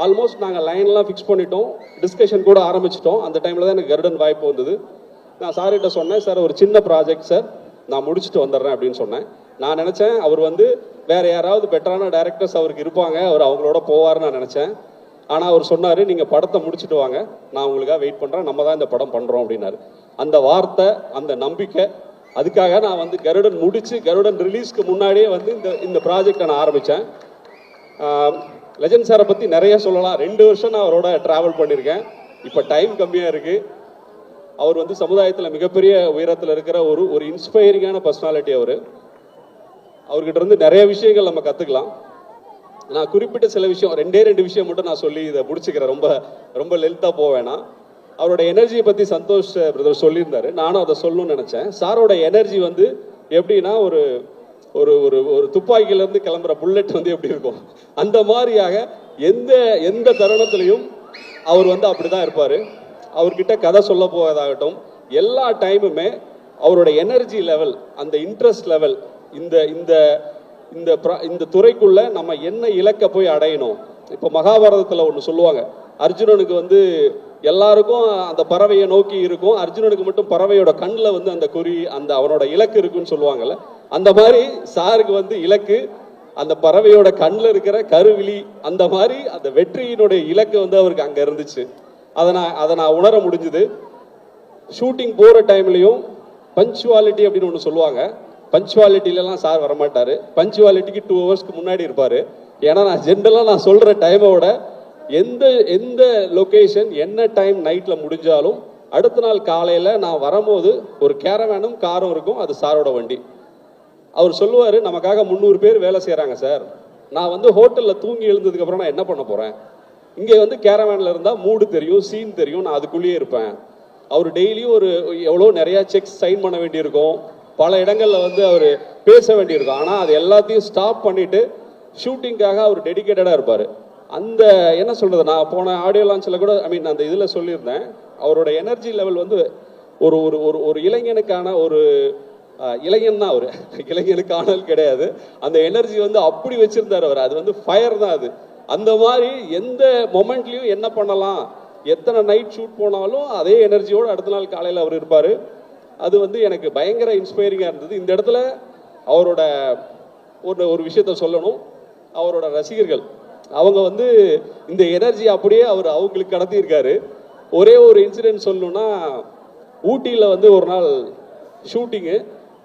ஆல்மோஸ்ட் நாங்கள் லைன்லாம் ஃபிக்ஸ் பண்ணிட்டோம், டிஸ்கஷன் கூட ஆரம்பிச்சிட்டோம். அந்த டைமில் தான் எனக்கு கருடன் வாய்ப்பு வந்தது. நான் சார்கிட்ட சொன்னேன், சார் ஒரு சின்ன ப்ராஜெக்ட் சார், நான் முடிச்சுட்டு வந்துடுறேன் அப்படின்னு சொன்னேன். நான் நினச்சேன் அவர் வேறு யாராவது பெட்டரான டைரக்டர்ஸ் அவருக்கு இருப்பாங்க, அவர் அவங்களோட போவார்னு நான் நினச்சேன். ஆனால் அவர் சொன்னார், நீங்கள் படத்தை முடிச்சுட்டு வாங்க, நான் உங்களுக்காக வெயிட் பண்ணுறேன், நம்ம தான் இந்த படம் பண்ணுறோம் அப்படின்னாரு. அந்த வார்த்தை, அந்த நம்பிக்கை, அதுக்காக நான் கருடன் முடித்து கருடன் ரிலீஸ்க்கு முன்னாடியே இந்த ப்ராஜெக்டை நான் ஆரம்பித்தேன். லெஜண்ட் சாரை பற்றி நிறைய சொல்லலாம். 2 வருஷம் நான் அவரோட ட்ராவல் பண்ணியிருக்கேன். இப்போ டைம் கம்மியாக இருக்குது. அவர் சமுதாயத்தில் மிகப்பெரிய உயரத்தில் இருக்கிற ஒரு இன்ஸ்பைரிங்கான பர்சனாலிட்டி. அவர்கிட்ட இருந்து நிறைய விஷயங்கள் நம்ம கற்றுக்கலாம். நான் குறிப்பிட்ட சில விஷயம், 2 விஷயம் மட்டும் நான் சொல்லி இதை முடிச்சுக்கிறேன், ரொம்ப லென்த்தாக போவேன்னா. அவரோட எனர்ஜியை பற்றி சந்தோஷ் பிரதர் சொல்லியிருந்தாரு, நானும் அதை சொல்லணும்னு நினச்சேன். சாரோட எனர்ஜி எப்படின்னா ஒரு ஒரு ஒரு துப்பாக்கியிலேருந்து கிளம்புற புல்லட் எப்படி இருக்கும், அந்த மாதிரியாக எந்த தருணத்திலையும் அவர் அப்படி தான் இருப்பார். அவர்கிட்ட கதை சொல்ல போவதாகட்டும், எல்லா டைமுமே அவரோட எனர்ஜி லெவல், அந்த இன்ட்ரெஸ்ட் லெவல், இந்த துறைக்குள்ள நம்ம என்ன இலக்க போய் அடையணும். இப்போ மகாபாரதத்தில் ஒன்று சொல்லுவாங்க, அர்ஜுனனுக்கு எல்லாருக்கும் அந்த பறவையை நோக்கி இருக்கும், அர்ஜுனனுக்கு மட்டும் பறவையோட கண்ணில் அந்த குறி, அவனோட இலக்கு இருக்குன்னு சொல்லுவாங்கல்ல. அந்த மாதிரி சாருக்கு இலக்கு அந்த பறவையோட கண்ணில் இருக்கிற கருவிழி, அந்த மாதிரி அந்த வெற்றியினுடைய இலக்கு அவருக்கு அங்கே இருந்துச்சு. அதை நான் உணர முடிஞ்சுது. ஷூட்டிங் போகிற டைம்லையும் பஞ்சுவாலிட்டி அப்படின்னு ஒன்று சொல்லுவாங்க. பஞ்சுவாலிட்டிலலாம் சார் வரமாட்டார். பஞ்சுவாலிட்டிக்கு 2 ஹவர்ஸ்க்கு முன்னாடி இருப்பார். ஏன்னா நான் ஜென்ரலாக நான் சொல்கிற டைமோட எந்த லொக்கேஷன் என்ன டைம் நைட்டில் முடிஞ்சாலும் அடுத்த நாள் காலையில் நான் வரும்போது ஒரு கேரவேனும் காரும் இருக்கும், அது சாரோட வண்டி. அவர் சொல்லுவார், நமக்காக 300 பேர் வேலை செய்கிறாங்க சார், நான் ஹோட்டலில் தூங்கி எழுந்ததுக்கப்புறம் நான் என்ன பண்ண போகிறேன், இங்கே கேரவேனில் இருந்தால் மூடு தெரியும், சீன் தெரியும், நான் அதுக்குள்ளேயே இருப்பேன். அவர் டெய்லியும் எவ்வளோ நிறையா செக்ஸ் சைன் பண்ண வேண்டியிருக்கும், பல இடங்களில் அவர் பேச வேண்டியிருக்கும். ஆனால் அது எல்லாத்தையும் ஸ்டாப் பண்ணிவிட்டு ஷூட்டிங்காக அவர் டெடிக்கேட்டடாக இருப்பார். அந்த என்ன சொல்கிறது, நான் போன ஆடியோ லான்ச்சில் கூட அந்த இதில் சொல்லியிருந்தேன், அவரோட எனர்ஜி லெவல் ஒரு ஒரு ஒரு இளைஞனுக்கான ஒரு இளைஞன் தான். அவர் இளைஞனுக்கானல் கிடையாது, அந்த எனர்ஜி அப்படி வச்சுருந்தார் அவர். அது ஃபயர் தான் அது. அந்த மாதிரி எந்த மொமெண்ட்லையும் என்ன பண்ணலாம், எத்தனை நைட் ஷூட் போனாலும் அதே எனர்ஜியோடு அடுத்த நாள் காலையில் அவர் இருப்பார். அது எனக்கு பயங்கர இன்ஸ்பைரிங்காக இருந்தது. இந்த இடத்துல அவரோட ஒரு விஷயத்த சொல்லணும். அவரோட ரசிகர்கள் அவங்க இந்த எனர்ஜி அப்படியே அவங்களுக்கு கடத்தியிருக்காரு. ஒரே ஒரு இன்சிடென்ட் சொல்லணும்னா, ஊட்டியில் ஒரு நாள் ஷூட்டிங்கு,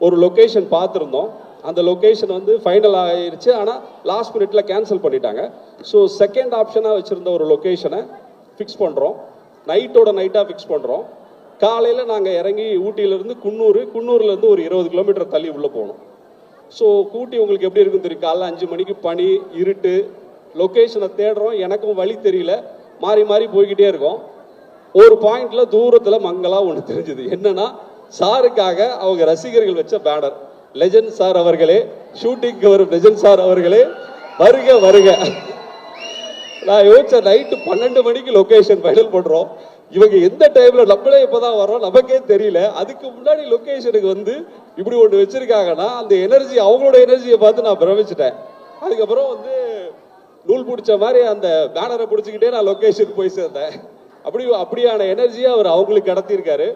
ஒரு லொக்கேஷன் பார்த்துருந்தோம். அந்த லொக்கேஷன் வந்து ஃபைனல் ஆயிருச்சு, ஆனால் லாஸ்ட் மினிட்ல கேன்சல் பண்ணிட்டாங்க. ஸோ செகண்ட் ஆப்ஷனாக வச்சுருந்த ஒரு லொக்கேஷனை ஃபிக்ஸ் பண்ணுறோம், நைட்டோட நைட்டாக ஃபிக்ஸ் பண்ணுறோம். காலையில் நாங்கள் இறங்கி ஊட்டியிலேருந்து குன்னூர்லேருந்து ஒரு 20 கிலோமீட்டர் தள்ளி உள்ளே போகணும். ஸோ ஊட்டி உங்களுக்கு எப்படி இருக்குன்னு தெரியும், காலைல 5 மணிக்கு பனி, இருட்டு, லொக்கேஷனை தேடுறோம், எனக்கும் வழி தெரியல, மாறி மாறி போய்கிட்டே இருக்கோம். ஒரு பாயிண்ட்ல தூரத்துல மங்களா ஒன்று தெரிஞ்சது, என்னன்னா சாருக்காக அவங்க ரசிகர்கள் வச்ச பேனர், லெஜண்ட் சார் அவர்களே, ஷூட்டிங்க்கு வரும் லெஜண்ட் சார் அவர்களே, வருக வருக. நான் யோசிச்ச நைட்டு 12 மணிக்கு லொகேஷன் ஃபைனல் பண்றோம், இவங்க எந்த டைம்ல, நம்மளே இப்பதான் வரோம் நமக்கே தெரியல, அதுக்கு முன்னாடி லொகேஷனுக்கு வந்து இப்படி ஒன்று வச்சிருக்காங்கன்னா அந்த எனர்ஜி, அவங்களோட எனர்ஜியை பார்த்து நான் பிரமிச்சிட்டேன். அதுக்கப்புறம் வந்து நூல் பிடிச்ச மாதிரி அந்த பேனரை பிடிச்சிக்கிட்டே நான் லொகேஷனுக்கு போய் சேர்ந்தேன். அப்படியான எனர்ஜியை அவர் அவங்களுக்கு கடத்தியிருக்காரு.